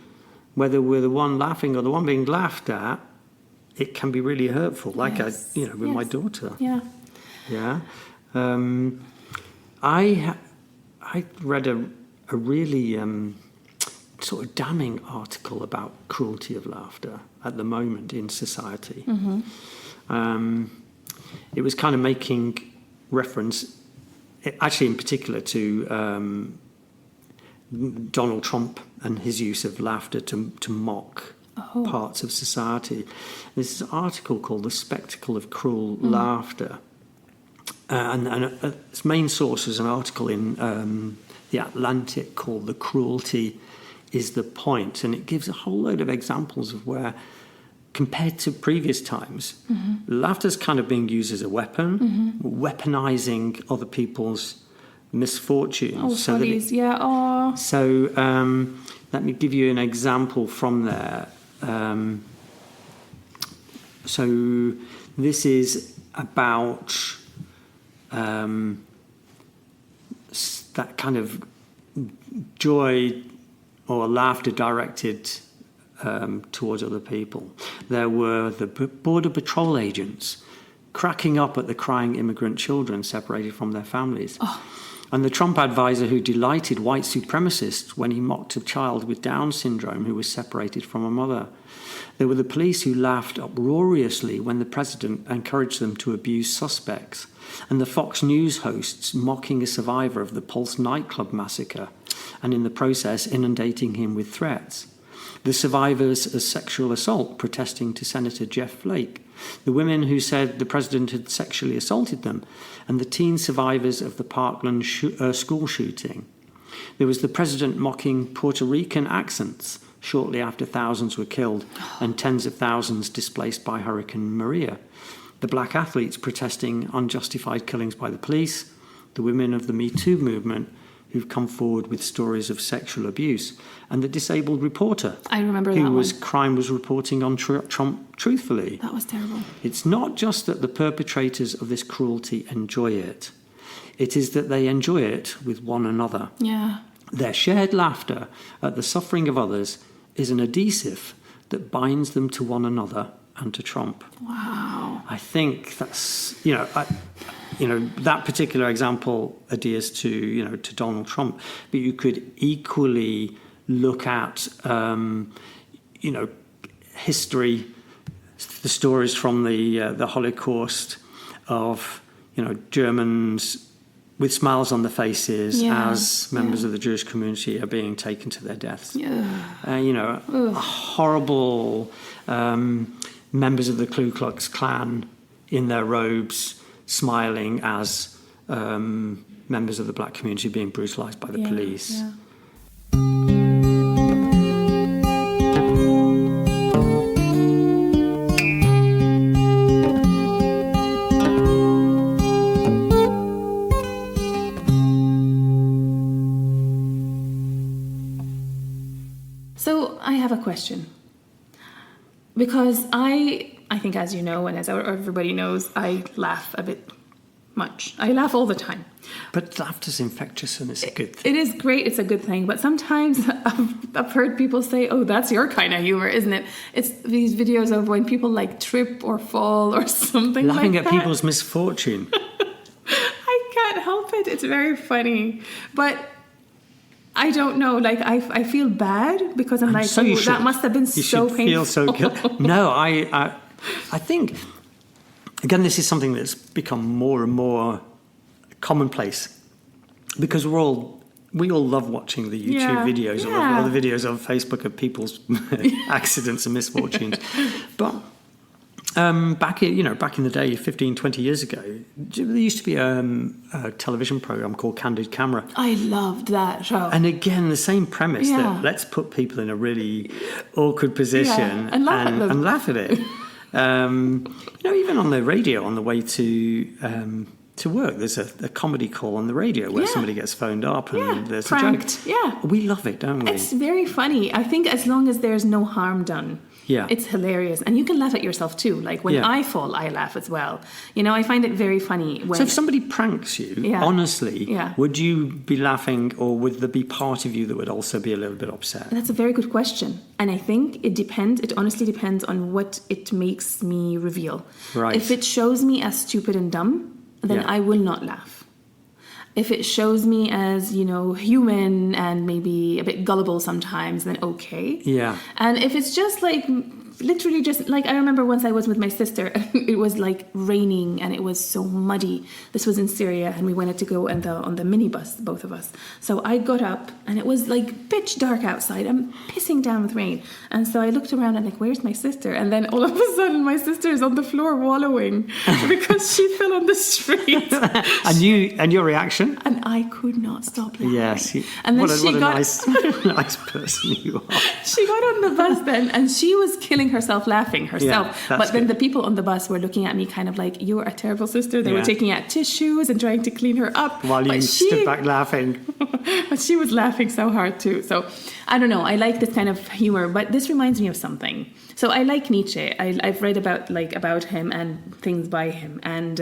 Whether we're the one laughing or the one being laughed at, it can be really hurtful. Like with my daughter. Yeah. Yeah. I read a really sort of damning article about cruelty of laughter at the moment in society. It was kind of making reference, actually in particular, to Donald Trump and his use of laughter to mock parts of society. This is an article called The Spectacle of Cruel Laughter. And its main source is an article in The Atlantic called The Cruelty is the Point. And it gives a whole load of examples of where, compared to previous times, laughter's kind of being used as a weapon, weaponizing other people's misfortunes. So let me give you an example from there. So this is about that kind of joy or laughter directed towards other people. There were the Border Patrol agents cracking up at the crying immigrant children separated from their families. And the Trump advisor who delighted white supremacists when he mocked a child with Down syndrome who was separated from a mother. There were the police who laughed uproariously when the president encouraged them to abuse suspects. And the Fox News hosts mocking a survivor of the Pulse nightclub massacre and in the process inundating him with threats. The survivors of sexual assault protesting to Senator Jeff Flake. The women who said the president had sexually assaulted them, and the teen survivors of the Parkland school shooting. There was the president mocking Puerto Rican accents shortly after thousands were killed and tens of thousands displaced by Hurricane Maria. The black athletes protesting unjustified killings by the police. The women of the Me Too movement who've come forward with stories of sexual abuse, and the disabled reporter I remember that who crime was reporting on Trump truthfully. That was terrible. It's not just that the perpetrators of this cruelty enjoy it. It is that they enjoy it with one another. Yeah. Their shared laughter at the suffering of others is an adhesive that binds them to one another and to Trump. Wow. I think that's, that particular example adheres to Donald Trump, but you could equally look at, history, the stories from the Holocaust of, Germans with smiles on their faces as members of the Jewish community are being taken to their deaths. Yeah. Horrible members of the Ku Klux Klan in their robes smiling as members of the black community being brutalized by the police. Yeah. So I have a question. Because I think, as you know, and as everybody knows, I laugh a bit much. I laugh all the time. But laughter's infectious and it's a good thing. It is great. It's a good thing. But sometimes I've heard people say, oh, that's your kind of humor, isn't it? It's these videos of when people trip or fall or something Laughing like that. at people's misfortune. I can't help it. It's very funny. But I don't know. I feel bad because I'm like, so you that must have been you so should painful. feel so good. No, I think, again, this is something that's become more and more commonplace because we all love watching the YouTube videos or the videos on Facebook of people's accidents and misfortunes. But Back in the day, 15, 20 years ago, there used to be a television program called Candid Camera. I loved that show. And again, the same premise that let's put people in a really awkward position and laugh at it. Even on the radio on the way to work, there's a comedy call on the radio where somebody gets phoned up and there's pranked. a joke. Yeah, we love it, don't we? It's very funny. I think as long as there's no harm done. Yeah. It's hilarious. And you can laugh at yourself too. Like when I fall, I laugh as well. I find it very funny. So if somebody pranks you, honestly, would you be laughing or would there be part of you that would also be a little bit upset? That's a very good question. And I think it depends. It honestly depends on what it makes me reveal. Right. If it shows me as stupid and dumb, then I will not laugh. If it shows me as, human and maybe a bit gullible sometimes, then okay. Yeah. And if it's just literally just I remember once I was with my sister and it was raining and it was so muddy. This was in Syria and we wanted to go on the minibus, both of us. So I got up and it was pitch dark outside. I'm pissing down with rain. And so I looked around and where's my sister? And then all of a sudden my sister is on the floor wallowing because she fell on the street. And your reaction? And I could not stop laughing. Yes. And then what a nice person you are. She got on the bus then and she was killing herself laughing herself. Yeah, but then the people on the bus were looking at me kind of you're a terrible sister. They were taking out tissues and trying to clean her up. While you stood back laughing. But she was laughing so hard too. So I don't know. I like this kind of humor, but this reminds me of something. So I like Nietzsche. I've read about him and things by him. And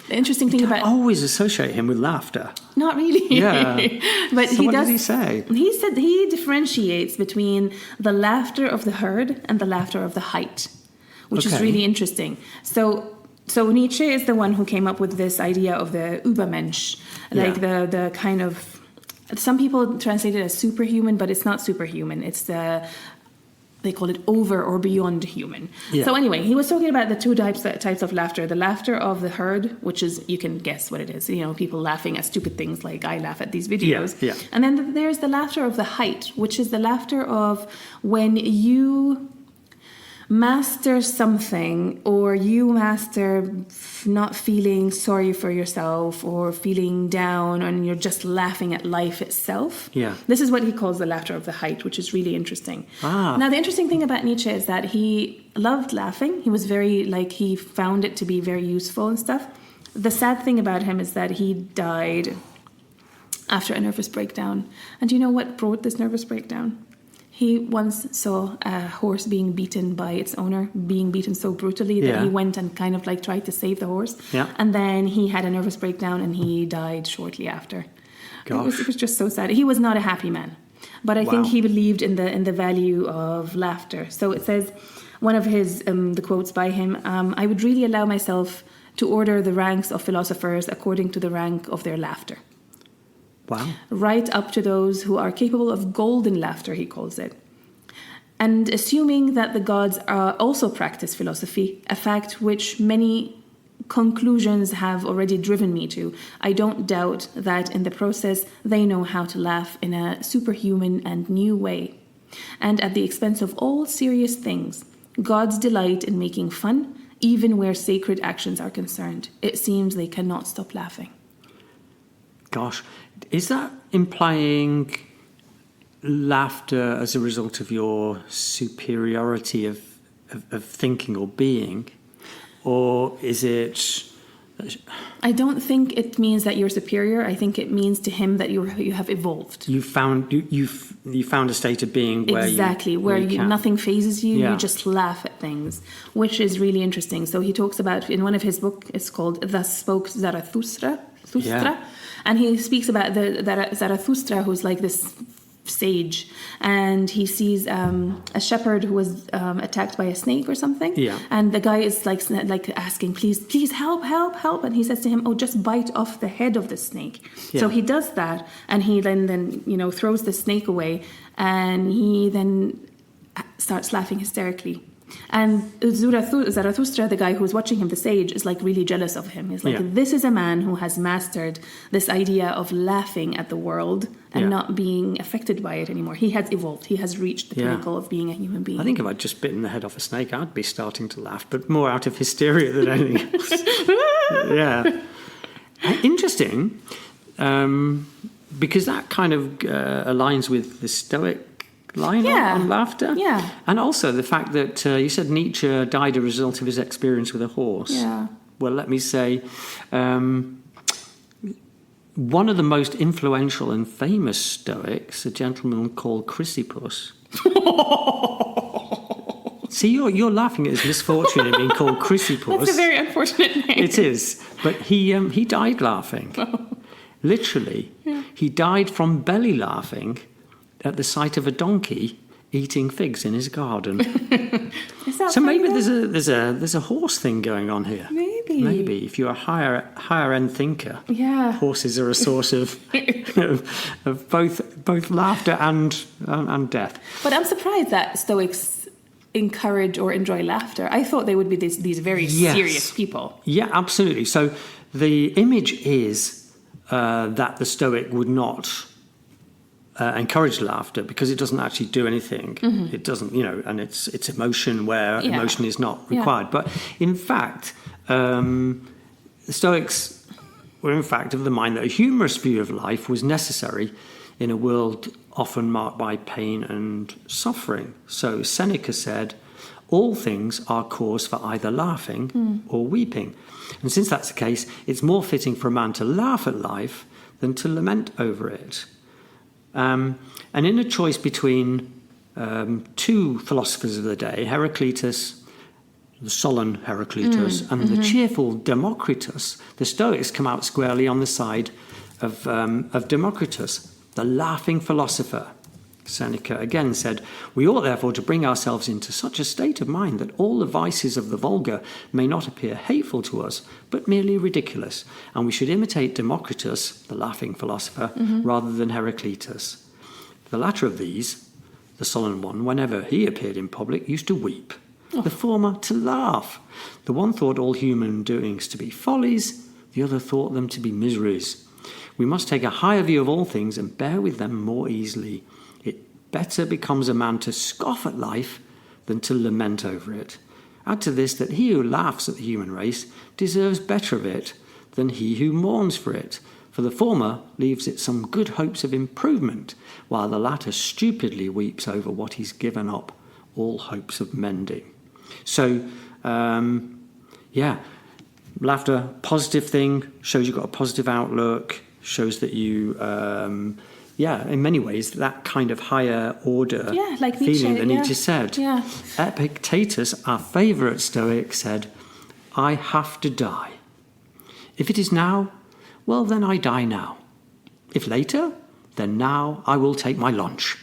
the interesting thing about... I always associate him with laughter. Not really. Yeah. But so what does he say? He said he differentiates between the laughter of the herd and the laughter of the height, which is really interesting. So Nietzsche is the one who came up with this idea of the Übermensch, the kind of... Some people translate it as superhuman, but it's not superhuman. It's they call it over or beyond human. Yeah. So anyway, he was talking about the two types of laughter. The laughter of the herd, which is, you can guess what it is. People laughing at stupid things like I laugh at these videos. Yeah. And then there's the laughter of the height, which is the laughter of when you master something or you master not feeling sorry for yourself or feeling down and you're just laughing at life itself. Yeah. This is what he calls the laughter of the height, which is really interesting. Now, the interesting thing about Nietzsche is that he loved laughing. He was very, he found it to be very useful and stuff. The sad thing about him is that he died after a nervous breakdown. And do you know what brought this nervous breakdown? He once saw a horse being beaten by its owner, being beaten so brutally that he went and kind of tried to save the horse. Yeah. And then he had a nervous breakdown and he died shortly after. Gosh. It was just so sad. He was not a happy man. But I think he believed in the value of laughter. So it says, one of his, the quotes by him, I would really allow myself to order the ranks of philosophers according to the rank of their laughter. Wow. Right up to those who are capable of golden laughter, he calls it. And assuming that the gods also practice philosophy, a fact which many conclusions have already driven me to, I don't doubt that in the process they know how to laugh in a superhuman and new way. And at the expense of all serious things, gods delight in making fun, even where sacred actions are concerned. It seems they cannot stop laughing. Gosh, is that implying laughter as a result of your superiority of thinking or being? Or is it... I don't think it means that you're superior. I think it means to him that you have evolved. You found a state of being where nothing phases you. Yeah. You just laugh at things, which is really interesting. So he talks about, in one of his books, it's called Thus Spoke Zarathustra. And he speaks about the Zarathustra, who's this sage, and he sees a shepherd who was attacked by a snake or something. Yeah. And the guy is asking, please help, and he says to him, just bite off the head of the snake. Yeah. So he does that, and he then throws the snake away, and he then starts laughing hysterically. And Zarathustra, the guy who's watching him, the sage, is like really jealous of him. He's like, this is a man who has mastered this idea of laughing at the world and not being affected by it anymore. He has evolved. He has reached the pinnacle of being a human being. I think if I'd just bitten the head off a snake, I'd be starting to laugh, but more out of hysteria than anything else. Yeah. Interesting, because that kind of aligns with the Stoic line on laughter. Yeah. And also the fact that you said Nietzsche died as a result of his experience with a horse. Yeah. Well, let me say, one of the most influential and famous Stoics, a gentleman called Chrysippus. See, you're laughing at his misfortune of being called Chrysippus. That's a very unfortunate name. It is, but he died laughing. Literally, he died from belly laughing at the sight of a donkey eating figs in his garden. Is that so maybe there's a horse thing going on here. Maybe if you're a higher end thinker, horses are a source of of both laughter and death. But I'm surprised that Stoics encourage or enjoy laughter. I thought they would be these very serious people. Yeah, absolutely. So the image is that the Stoic would not encourage laughter because it doesn't actually do anything. It doesn't, and it's emotion where emotion is not required. But in fact, the Stoics were in fact of the mind that a humorous view of life was necessary in a world often marked by pain and suffering. So Seneca said, all things are cause for either laughing or weeping. And since that's the case, it's more fitting for a man to laugh at life than to lament over it. And in a choice between two philosophers of the day, Heraclitus, the sullen Heraclitus, and the cheerful Democritus, the Stoics come out squarely on the side of Democritus, the laughing philosopher. Seneca again said, we ought therefore to bring ourselves into such a state of mind that all the vices of the vulgar may not appear hateful to us, but merely ridiculous. And we should imitate Democritus, the laughing philosopher, rather than Heraclitus. The latter of these, the sullen one, whenever he appeared in public, used to weep. The former to laugh. The one thought all human doings to be follies, the other thought them to be miseries. We must take a higher view of all things and bear with them more easily. It better becomes a man to scoff at life than to lament over it. Add to this that he who laughs at the human race deserves better of it than he who mourns for it, for the former leaves it some good hopes of improvement, while the latter stupidly weeps over what he's given up all hopes of mending. So, laughter, positive thing, shows you've got a positive outlook, shows that you, in many ways, that kind of higher order like feeling Nietzsche, that Nietzsche said. Yeah. Epictetus, our favourite Stoic, said, I have to die. If it is now, well, then I die now. If later, then now I will take my lunch,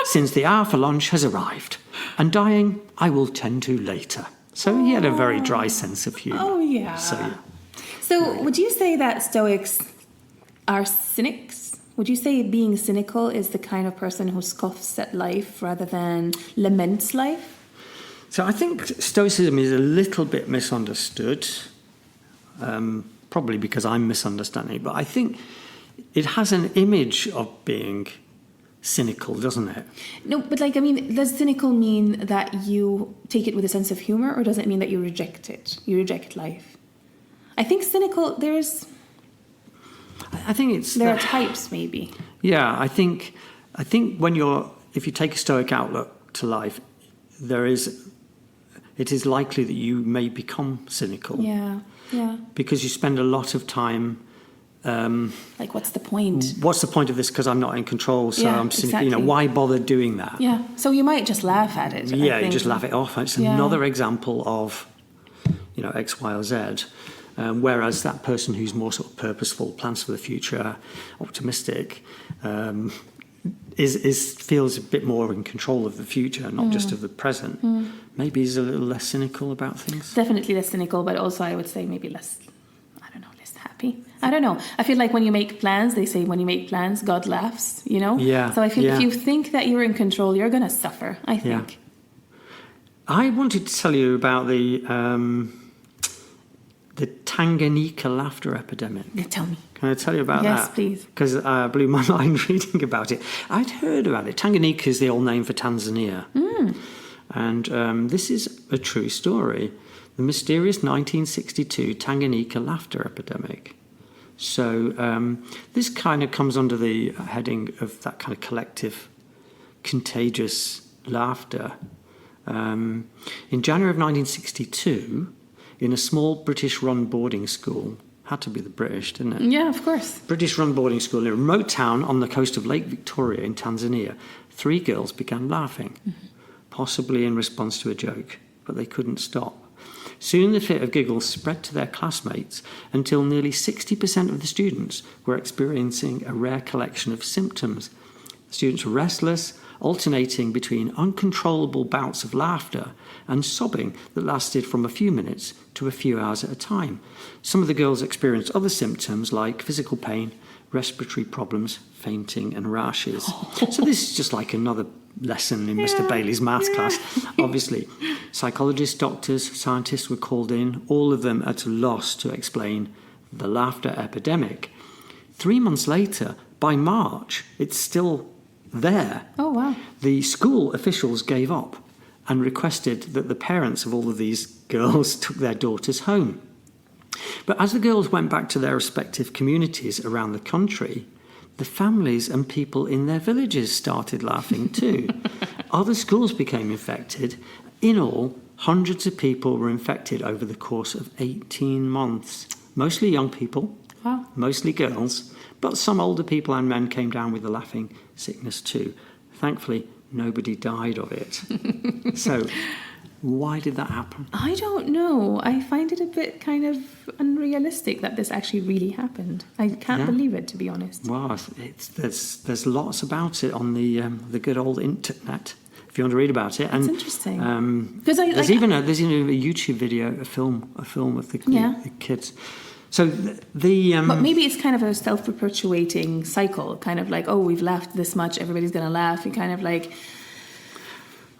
since the hour for lunch has arrived, and dying I will tend to later. So he had a very dry sense of humour. Oh, yeah. So would you say that Stoics are cynics? Would you say being cynical is the kind of person who scoffs at life rather than laments life? So I think Stoicism is a little bit misunderstood, probably because I'm misunderstanding it, but I think it has an image of being cynical, doesn't it? No, but does cynical mean that you take it with a sense of humor, or does it mean that you reject it? You reject life? I think cynical, there are types, maybe. Yeah, I think if you take a Stoic outlook to life, it is likely that you may become cynical. Yeah. Because you spend a lot of time. What's the point? What's the point of this? Because I'm not in control, so I'm cynical. Exactly. Why bother doing that? Yeah. So you might just laugh at it. You just laugh it off. It's another example of, X, Y, or Z. Whereas that person who's more sort of purposeful, plans for the future, optimistic, feels a bit more in control of the future, not just of the present. Maybe he's a little less cynical about things. Definitely less cynical, but also I would say maybe less happy. I don't know. I feel like when you make plans, they say when you make plans, God laughs, Yeah. So I feel if you think that you're in control, you're going to suffer, I think. I wanted to tell you about the Tanganyika laughter epidemic. Yeah, tell me. Can I tell you about that? Yes, please. Because I blew my mind reading about it. I'd heard about it. Tanganyika is the old name for Tanzania. And this is a true story. The mysterious 1962 Tanganyika laughter epidemic. So this kind of comes under the heading of that kind of collective, contagious laughter. In January of 1962, in a small British-run boarding school, had to be the British, didn't it? Yeah, of course. British-run boarding school in a remote town on the coast of Lake Victoria in Tanzania, 3 girls began laughing, possibly in response to a joke, but they couldn't stop. Soon the fit of giggles spread to their classmates until nearly 60% of the students were experiencing a rare collection of symptoms. The students were restless, alternating between uncontrollable bouts of laughter and sobbing that lasted from a few minutes to a few hours at a time. Some of the girls experienced other symptoms like physical pain, respiratory problems, fainting and rashes. So this is just like another lesson in Mr. Bailey's maths class. Obviously, psychologists, doctors, scientists were called in, all of them at a loss to explain the laughter epidemic. 3 months later, by March, it's still there. Oh, wow. The school officials gave up and requested that the parents of all of these girls took their daughters home. But as the girls went back to their respective communities around the country, the families and people in their villages started laughing too. Other schools became infected. In all, hundreds of people were infected over the course of 18 months. Mostly young people, Wow. mostly girls, but some older people and men came down with the laughing sickness too. Thankfully, nobody died of it. So, why did that happen? I don't know. I find it a bit kind of unrealistic that this actually really happened. I can't believe it, to be honest. Well, there's lots about it on the good old internet, if you want to read about it. It's interesting. There's even a YouTube video, a film of the kids. So but maybe it's kind of a self-perpetuating cycle, kind of like, oh, we've laughed this much, everybody's going to laugh. And kind of like,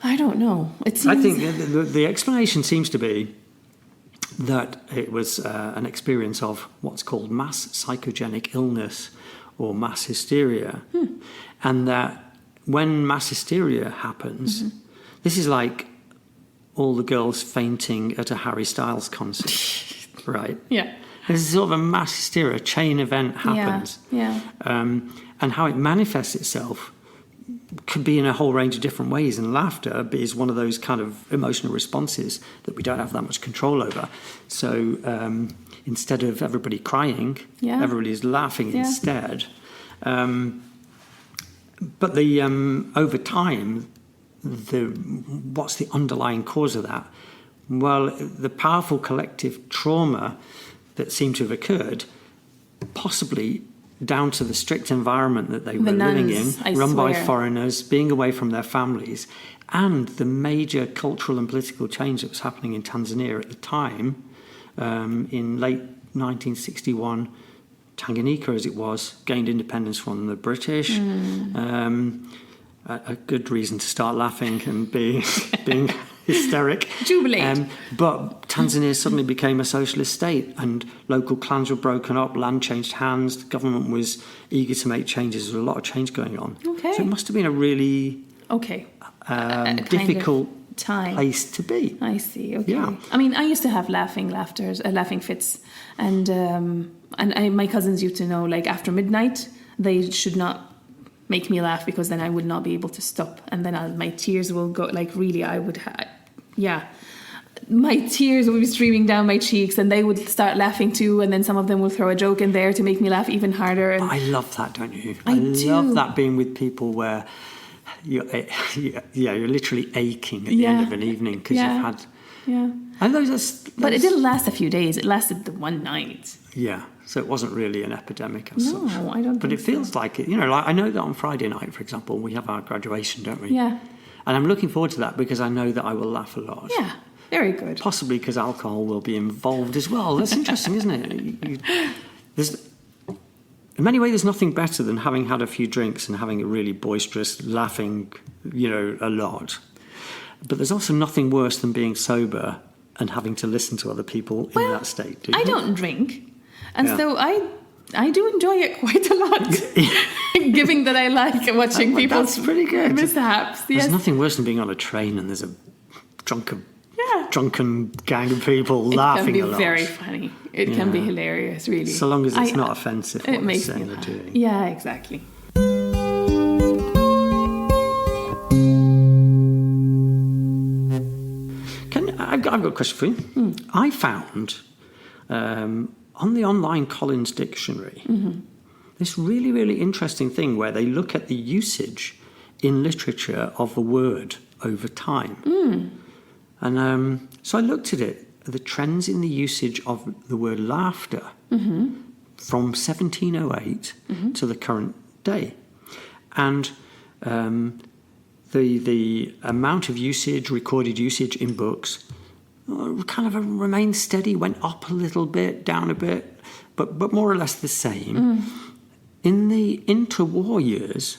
I don't know. It seems... I think the explanation seems to be that it was an experience of what's called mass psychogenic illness or mass hysteria. And that when mass hysteria happens, this is like all the girls fainting at a Harry Styles concert, right? Yeah. There's sort of a mass hysteria, a chain event happens. Yeah. And how it manifests itself could be in a whole range of different ways. And laughter is one of those kind of emotional responses that we don't have that much control over. So instead of everybody crying, everybody's laughing instead. But the over time, what's the underlying cause of that? Well, the powerful collective trauma that seemed to have occurred, possibly down to the strict environment that they were living in, run by foreigners, being away from their families, and the major cultural and political change that was happening in Tanzania at the time. In late 1961, Tanganyika, as it was, gained independence from the British. A good reason to start laughing and being hysteric. Jubilate. But Tanzania suddenly became a socialist state and local clans were broken up, land changed hands, the government was eager to make changes. There was a lot of change going on. Okay. So it must have been a really difficult place to be. I see, okay. Yeah. I mean, I used to have laughing fits. And my cousins used to know, like, after midnight, they should not make me laugh because then I would not be able to stop, and then my tears will go, like, really my tears would be streaming down my cheeks and they would start laughing too, and then some of them will throw a joke in there to make me laugh even harder. And I love that, don't you? I do. Love that, being with people where you're literally aching at the end of an evening because you've had... Yeah. And but it didn't last a few days. It lasted the one night. Yeah. So it wasn't really an epidemic as such. No, I don't think so. But it feels like it. You know, like I know that on Friday night, for example, we have our graduation, don't we? Yeah. And I'm looking forward to that because I know that I will laugh a lot. Yeah. Very good. Possibly because alcohol will be involved as well. That's interesting, isn't it? In many ways, there's nothing better than having had a few drinks and having a really boisterous, laughing, a lot. But there's also nothing worse than being sober and having to listen to other people in that state. Do you I think? don't drink. And so I do enjoy it quite a lot, given that I like watching people's pretty good. mishaps. There's nothing worse than being on a train and there's a drunken gang of people laughing a lot. It can be very funny. It can be hilarious, really. So long as it's not offensive what they're saying or doing. Yeah, exactly. I've got a question for you. I found on the online Collins Dictionary this really, really interesting thing where they look at the usage in literature of a word over time. And so I looked at it, the trends in the usage of the word laughter from 1708 to the current day. And the amount of usage, recorded usage in books, kind of remained steady, went up a little bit, down a bit, but more or less the same. In the interwar years,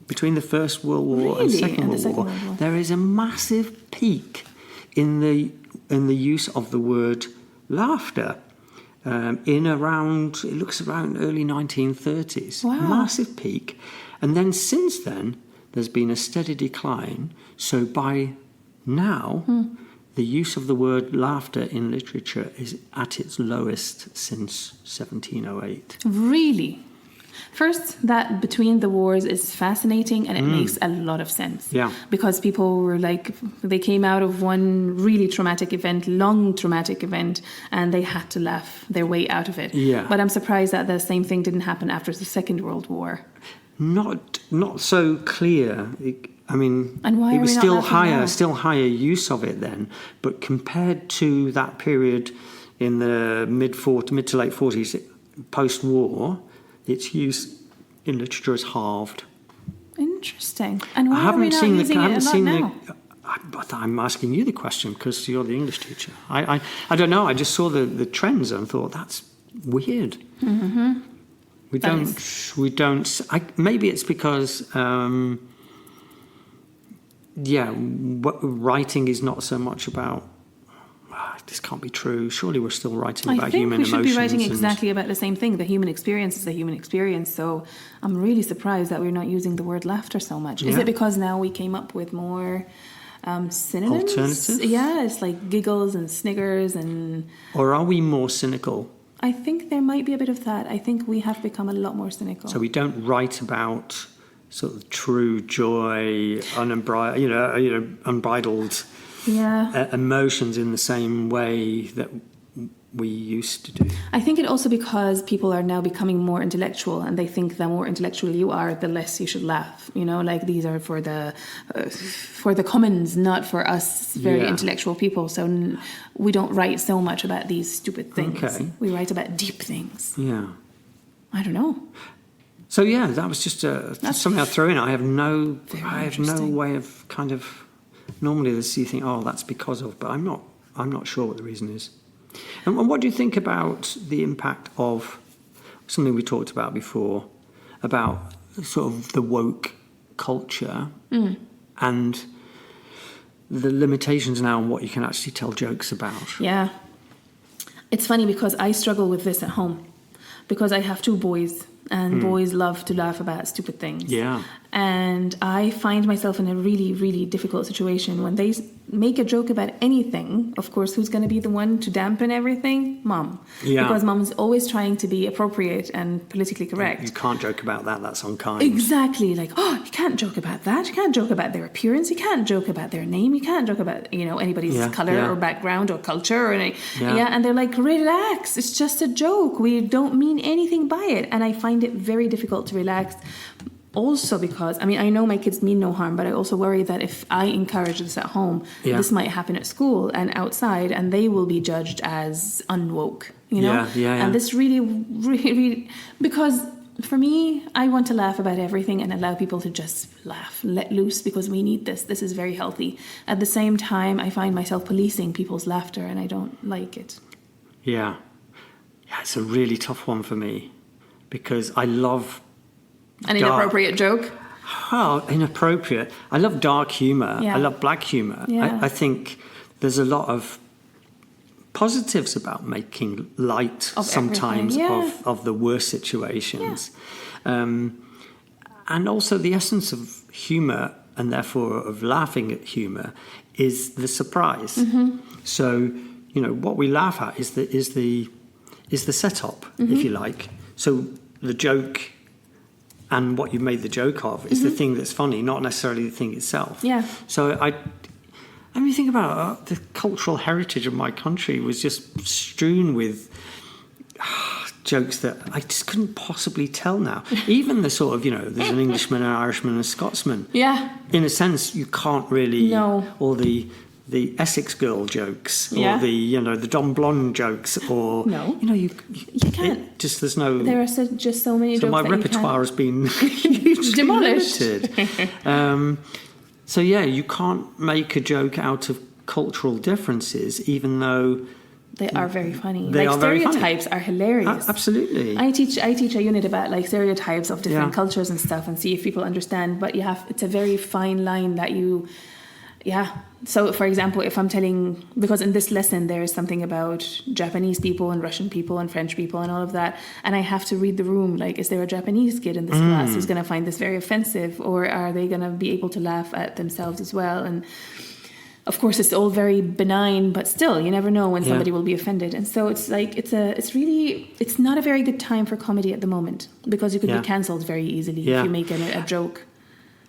between the First World War and Second World War, there is a massive peak in the use of the word laughter. It looks around early 1930s. Wow. Massive peak. And then since then, there's been a steady decline. So by now, the use of the word laughter in literature is at its lowest since 1708. Really? First, that between the wars is fascinating and it makes a lot of sense. Yeah. Because people were they came out of one really traumatic event, long traumatic event, and they had to laugh their way out of it. Yeah. But I'm surprised that the same thing didn't happen after the Second World War. Not so clear. And why it was are we not laughing now? still higher use of it then. But compared to that period in the mid to late 40s, post-war, its use in literature is halved. Interesting. And why are we not using it a lot now? I'm asking you the question because you're the English teacher. I don't know. I just saw the trends and thought that's weird. We don't. Maybe it's because. Writing is not so much about. This can't be true. Surely we're still writing about human emotions. I think we should be writing exactly about the same thing. The human experience is the human experience. So I'm really surprised that we're not using the word laughter so much. Is it because now we came up with more synonyms? Alternatives? Yeah, it's like giggles and sniggers and... Or are we more cynical? I think there might be a bit of that. I think we have become a lot more cynical. So we don't write about sort of true joy, unbridled... emotions in the same way that we used to do. I think it also because people are now becoming more intellectual and they think the more intellectual you are, the less you should laugh. These are for the commons, not for us very intellectual people. So we don't write so much about these stupid things. Okay. We write about deep things. Yeah. I don't know. So that was just something I threw in. I have no way of kind of. Normally, you think, that's because of, but I'm not sure what the reason is. And what do you think about the impact of something we talked about before, about sort of the woke culture and the limitations now on what you can actually tell jokes about? Yeah. It's funny because I struggle with this at home because I have two boys. And boys love to laugh about stupid things. Yeah. And I find myself in a really, really difficult situation when they make a joke about anything. Of course, who's going to be the one to dampen everything? Mom. Yeah. Because mom is always trying to be appropriate and politically correct. You can't joke about that. That's unkind. Exactly. You can't joke about that. You can't joke about their appearance. You can't joke about their name. You can't joke about, anybody's color or background or culture or anything. Yeah. And they're like, relax. It's just a joke. We don't mean anything by it. And I find it very difficult to relax. Also because, I know my kids mean no harm, but I also worry that if I encourage this at home, this might happen at school and outside, and they will be judged as unwoke, Yeah. And this really, really, really, because for me, I want to laugh about everything and allow people to just laugh, let loose, because we need this. This is very healthy. At the same time, I find myself policing people's laughter, and I don't like it. Yeah, it's a really tough one for me because I love... An inappropriate joke? Oh, inappropriate. I love dark humour. Yeah. I love black humour. Yeah. I think there's a lot of positives about making light Of sometimes everything. Yeah. of the worst situations. And also the essence of humour, and therefore of laughing at humour, is the surprise. Mm-hmm. So, what we laugh at is the setup, if you like. So the joke and what you've made the joke of is the thing that's funny, not necessarily the thing itself. Yeah. So I mean, think about it, the cultural heritage of my country was just strewn with jokes that I just couldn't possibly tell now. Even the sort of, there's an Englishman, an Irishman, and a Scotsman. Yeah. In a sense, you can't really... No. Or the Essex girl jokes, Yeah. or the Don Blonde jokes, or... No. You can't. There's no... There are just so many jokes my that repertoire has been hugely demolished. limited. So you can't make a joke out of cultural differences, even though they are very funny. They are very funny. Stereotypes are hilarious. Absolutely. I teach a unit about stereotypes of different cultures and stuff, and see if people understand. But it's a very fine line that you. Yeah. So, for example, if I'm telling, because in this lesson there is something about Japanese people and Russian people and French people and all of that, and I have to read the room, is there a Japanese kid in this class who's going to find this very offensive, or are they going to be able to laugh at themselves as well? And of course, it's all very benign, but still, you never know when somebody will be offended. And so it's it's not a very good time for comedy at the moment, because you could be cancelled very easily if you make a joke.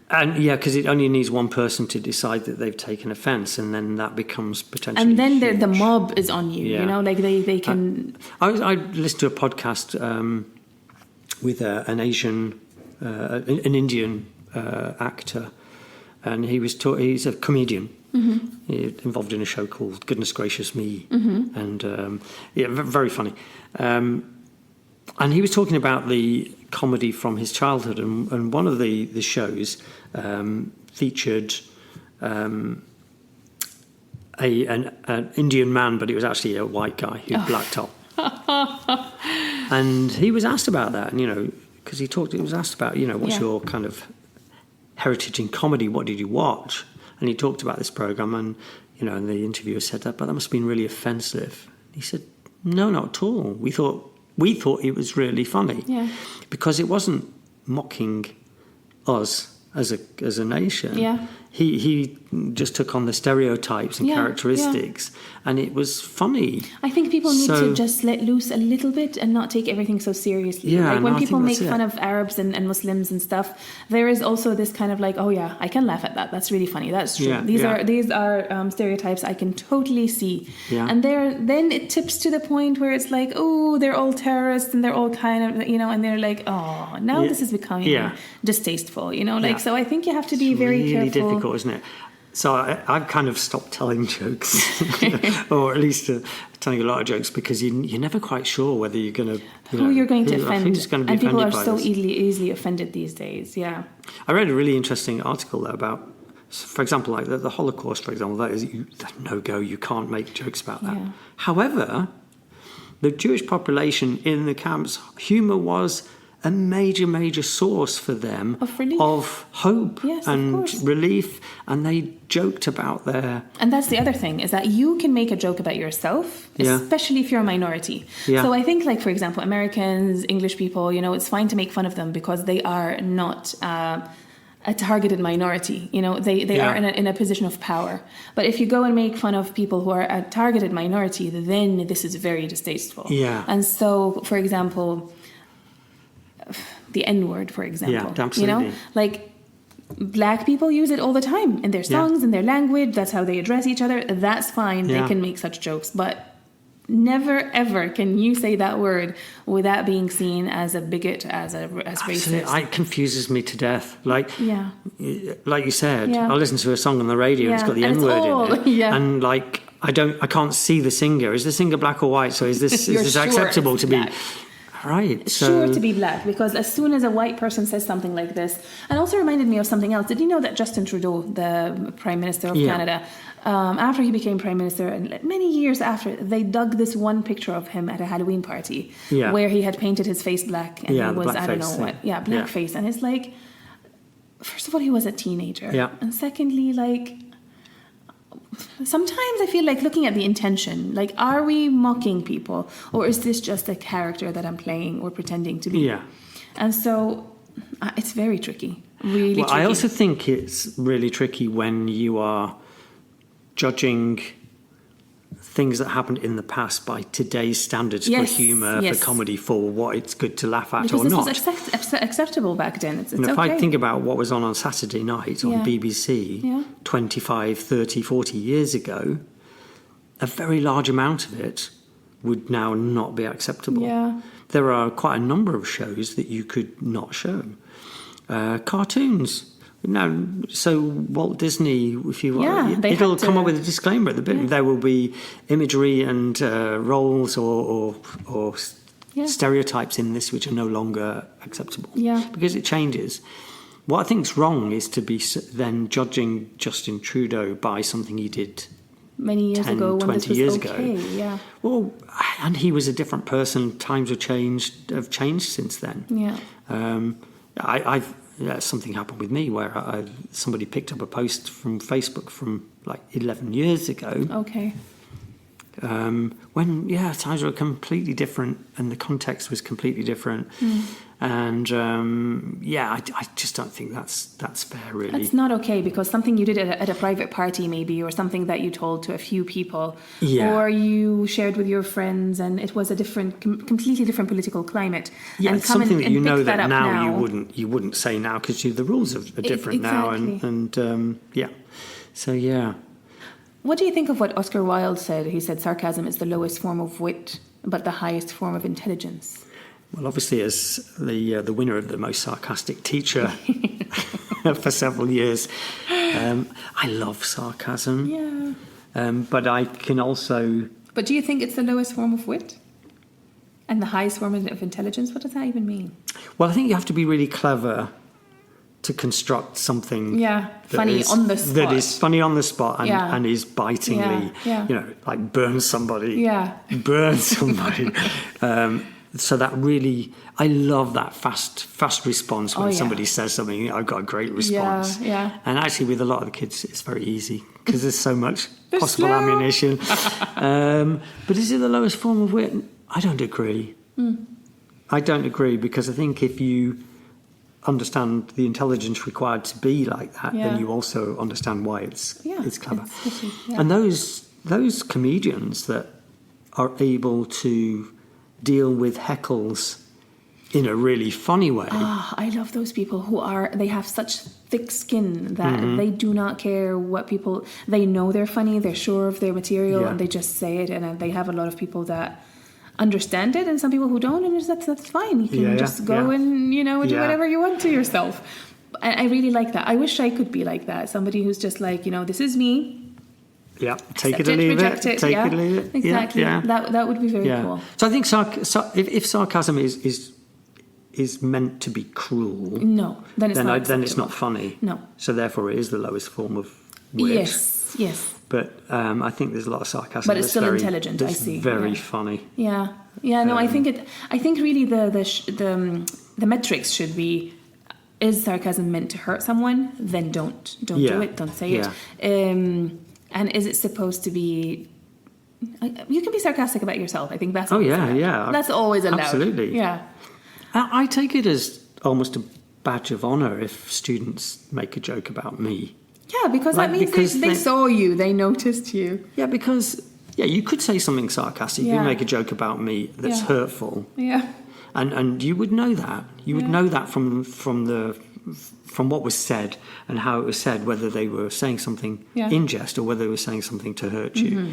And because it only needs one person to decide that they've taken offence, and then that becomes potentially and then huge. the mob is on you. They can. I listened to a podcast with an Asian, an Indian actor, and he's a comedian. Mm-hmm. Involved in a show called Goodness Gracious Me, and very funny. And he was talking about the comedy from his childhood, and one of the shows featured an Indian man, but it was actually a white guy who had black top. And he was asked about that, and because it was asked about, what's your kind of heritage in comedy? What did you watch? And he talked about this program, and and the interviewer said that, but that must have been really offensive. He said, no, not at all. We thought it was really funny, because it wasn't mocking us as a nation. Yeah. He just took on the stereotypes and characteristics, and it was funny. I think people need to just let loose a little bit and not take everything so seriously. Yeah, when people make fun of Arabs and Muslims and stuff, there is also this kind of I can laugh at that. That's really funny. That's true. These are stereotypes I can totally see. Yeah. And then it tips to the point where it's they're all terrorists, and they're all kind of and they're this is becoming distasteful. So I think you have to be very really careful. Difficult, isn't it? So I've kind of stopped telling jokes, or at least telling a lot of jokes, because you're never quite sure whether you're going to... Who you're going to offend. Who's going to be and people are by so this. easily offended these days, yeah. I read a really interesting article there about, for example, the Holocaust, for example, that is no-go, you can't make jokes about that. Yeah. However, the Jewish population in the camps, humour was a major source for them of hope and relief, and they joked about their... And that's the other thing, is that you can make a joke about yourself, especially if you're a minority. Yeah. So I think, for example, Americans, English people, it's fine to make fun of them because they are not a targeted minority. They are in a position of power. But if you go and make fun of people who are a targeted minority, then this is very distasteful. Yeah. And so, for example... the N-word, for example. Yeah, absolutely. Black people use it all the time in their songs, in their language. That's how they address each other. That's fine. They can make such jokes. But never, ever can you say that word without being seen as a bigot, as racist. It confuses me to death. Like you said, I listen to a song on the radio and it's got the N-word in it. Yeah. And I can't see the singer. Is the singer black or white? So is this acceptable to black. be... Right. Sure to be black, because as soon as a white person says something like this, and also reminded me of something else. Did you know that Justin Trudeau, the Prime Minister of Canada, after he became Prime Minister, and many years after, they dug this one picture of him at a Halloween party where he had painted his face black, and he was, I don't know what, blackface. And it's all, he was a teenager. Yeah. And secondly, like, sometimes I feel like looking at the intention, like, are we mocking people, or is this just a character that I'm playing or pretending to be? Yeah. And so it's very tricky, really tricky. I also think it's really tricky when you are judging things that happened in the past by today's standards for humour, for comedy, for what it's good to laugh at because or not. Because this was acceptable back then. It's if okay. I think about what was on Saturday night on BBC 25, 30, 40 years ago, a very large amount of it would now not be acceptable. Yeah. There are quite a number of shows that you could not show. Cartoons. No, so Walt Disney, if you want, it'll come up with a disclaimer at the beginning. There will be imagery and roles or stereotypes in this which are no longer acceptable. Yeah. Because it changes. What I think is wrong is to be then judging Justin Trudeau by something he did many years 10, ago, when 20 this was years okay. ago. Yeah. Well, and he was a different person. Times have changed since then. Yeah. Something happened with me where somebody picked up a post from Facebook from like 11 years ago. Okay. When times were completely different and the context was completely different. And I just don't think that's fair, really. That's not okay, because something you did at a private party maybe, or something that you told to a few people, or you shared with your friends, and it was a completely different political climate. Yeah, and it's something that you know that now you you wouldn't say now, because the rules are different now, and so yeah. What do you think of what Oscar Wilde said? He said sarcasm is the lowest form of wit, but the highest form of intelligence. Well, obviously, as the winner of the most sarcastic teacher for several years, I love sarcasm. Yeah. But I can also... But do you think it's the lowest form of wit? And the highest form of intelligence? What does that even mean? Well, I think you have to be really clever to construct something funny on the spot. That is funny on the spot and is bitingly, like burn somebody. So that really, I love that fast response when somebody says something. I've got a great response. Yeah. And actually, with a lot of the kids, it's very easy because there's so much possible ammunition. But is it the lowest form of wit? I don't agree. I don't agree, because I think if you understand the intelligence required to be like that, then you also understand why it's clever. And those comedians that are able to deal with heckles in a really funny way. I love those people they have such thick skin that they do not care what people, they know they're funny, they're sure of their material, and they just say it, and they have a lot of people that understand it, and some people who don't, and that's fine. You can just go and do whatever you want to yourself. I really like that. I wish I could be like that. Somebody who's just like, this is me. Yeah, take it or leave it. Take it or leave it. Exactly. Yeah. That would be very cool. So I think if sarcasm is meant to be cruel, no, then it's not funny. No. So therefore, it is the lowest form of wit. Yes. But I think there's a lot of sarcasm. But it's still intelligent. I see. Very funny. Yeah. No, I think really the metrics should be: is sarcasm meant to hurt someone? Then don't do it. Don't say it. And is it supposed to be... You can be sarcastic about yourself. I think that's always allowed. That's always allowed. Absolutely. Yeah. I take it as almost a badge of honour if students make a joke about me. Yeah, because that means they saw you, they noticed you. Yeah, because you could say something sarcastic. You make a joke about me that's hurtful. Yeah. And you would know that. You would know that from what was said and how it was said, whether they were saying something in jest or whether they were saying something to hurt you.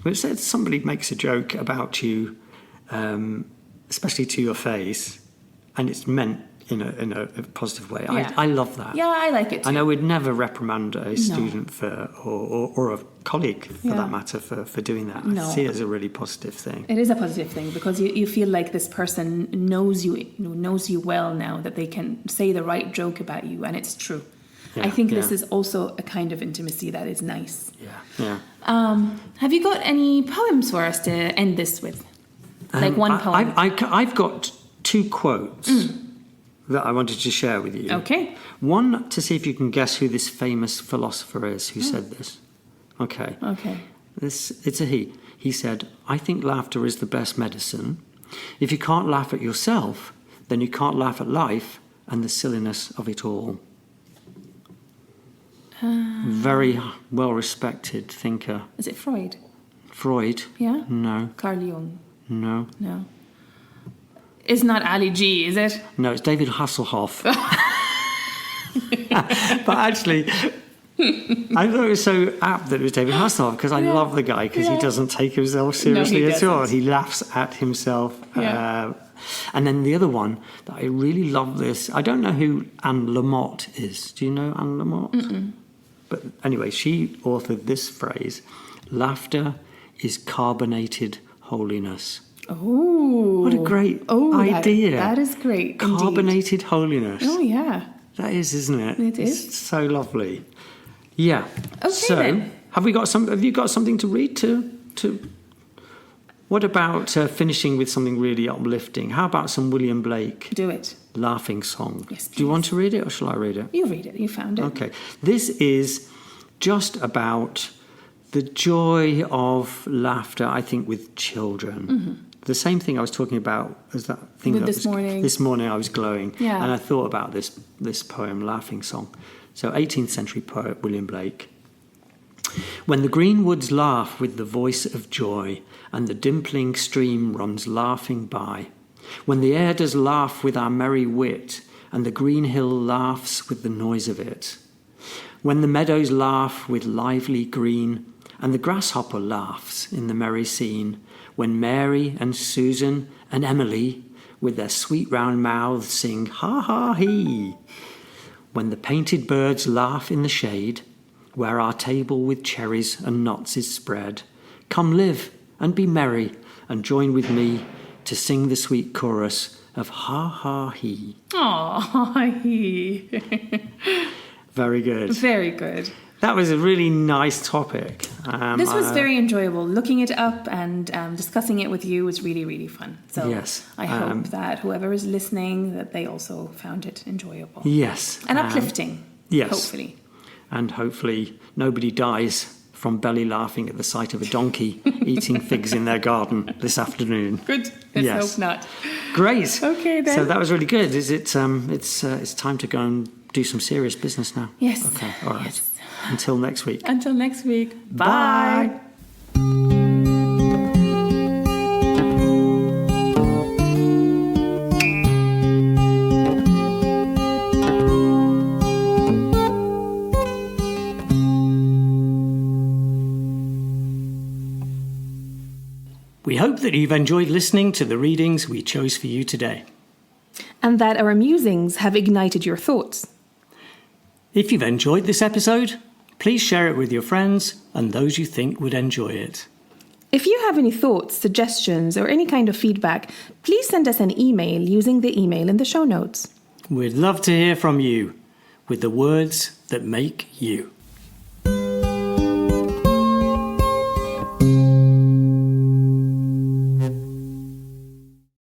But it said somebody makes a joke about you, especially to your face, and it's meant in a positive way. I love that. Yeah, I like it too. And I would never reprimand a student or a colleague for that matter for doing that. I see it as a really positive thing. It is a positive thing, because you feel like this person knows you well now, that they can say the right joke about you, and it's true. I think this is also a kind of intimacy that is nice. Yeah. Have you got any poems for us to end this with? Like one poem? I've got two quotes. that I wanted to share with you. Okay. One, to see if you can guess who this famous philosopher is who said this. Okay. Okay. It's a he. He said, I think laughter is the best medicine. If you can't laugh at yourself, then you can't laugh at life and the silliness of it all. Very well-respected thinker. Is it Freud? Freud? Yeah? No. Carl Jung? No. No. It's not Ali G, is it? No, it's David Hasselhoff. But actually, I thought it was so apt that it was David Hasselhoff because I love the guy because he doesn't take himself seriously at all. He laughs at himself. Yeah. And then the other one that I really love this, I don't know who Anne Lamott is. Do you know Anne Lamott? Mm-mm. But anyway, she authored this phrase, laughter is carbonated holiness. Oh. What a great idea. That is great. Carbonated holiness. Oh, yeah. That is, isn't it? It is. It's so lovely. Yeah. Okay, so, then. Have you got something to read to What about finishing with something really uplifting? How about some William Blake? Do it. Laughing song. Yes, please. Do you want to read it or shall I read it? You read it. You found it. Okay. This is just about the joy of laughter, I think, with children. Mm-hmm. The same thing I was talking about as that thing With that this morning. This morning I was glowing. Yeah. And I thought about this poem, Laughing Song. So 18th century poet William Blake. When the green woods laugh with the voice of joy, and the dimpling stream runs laughing by, when the air does laugh with our merry wit, and the green hill laughs with the noise of it, when the meadows laugh with lively green, and the grasshopper laughs in the merry scene, when Mary and Susan and Emily with their sweet round mouths sing ha ha he, when the painted birds laugh in the shade, where our table with cherries and nuts is spread, come live and be merry and join with me to sing the sweet chorus of ha ha he. Aw, he. Very good. Very good. That was a really nice topic. This was very enjoyable. Looking it up and discussing it with you was really, really fun. So yes, I hope that whoever is listening, that they also found it enjoyable. Yes. And uplifting. Yes. Hopefully. And hopefully nobody dies from belly laughing at the sight of a donkey eating figs in their garden this afternoon. Good. Let's hope not. Great. Okay then. So that was really good. Is it? It's time to go and do some serious business now. Yes. Okay. All right. Yes. Until next week. Until next week. Bye. We hope that you've enjoyed listening to the readings we chose for you today. And that our musings have ignited your thoughts. If you've enjoyed this episode, please share it with your friends and those you think would enjoy it. If you have any thoughts, suggestions, or any kind of feedback, please send us an email using the email in the show notes. We'd love to hear from you with the words that make you.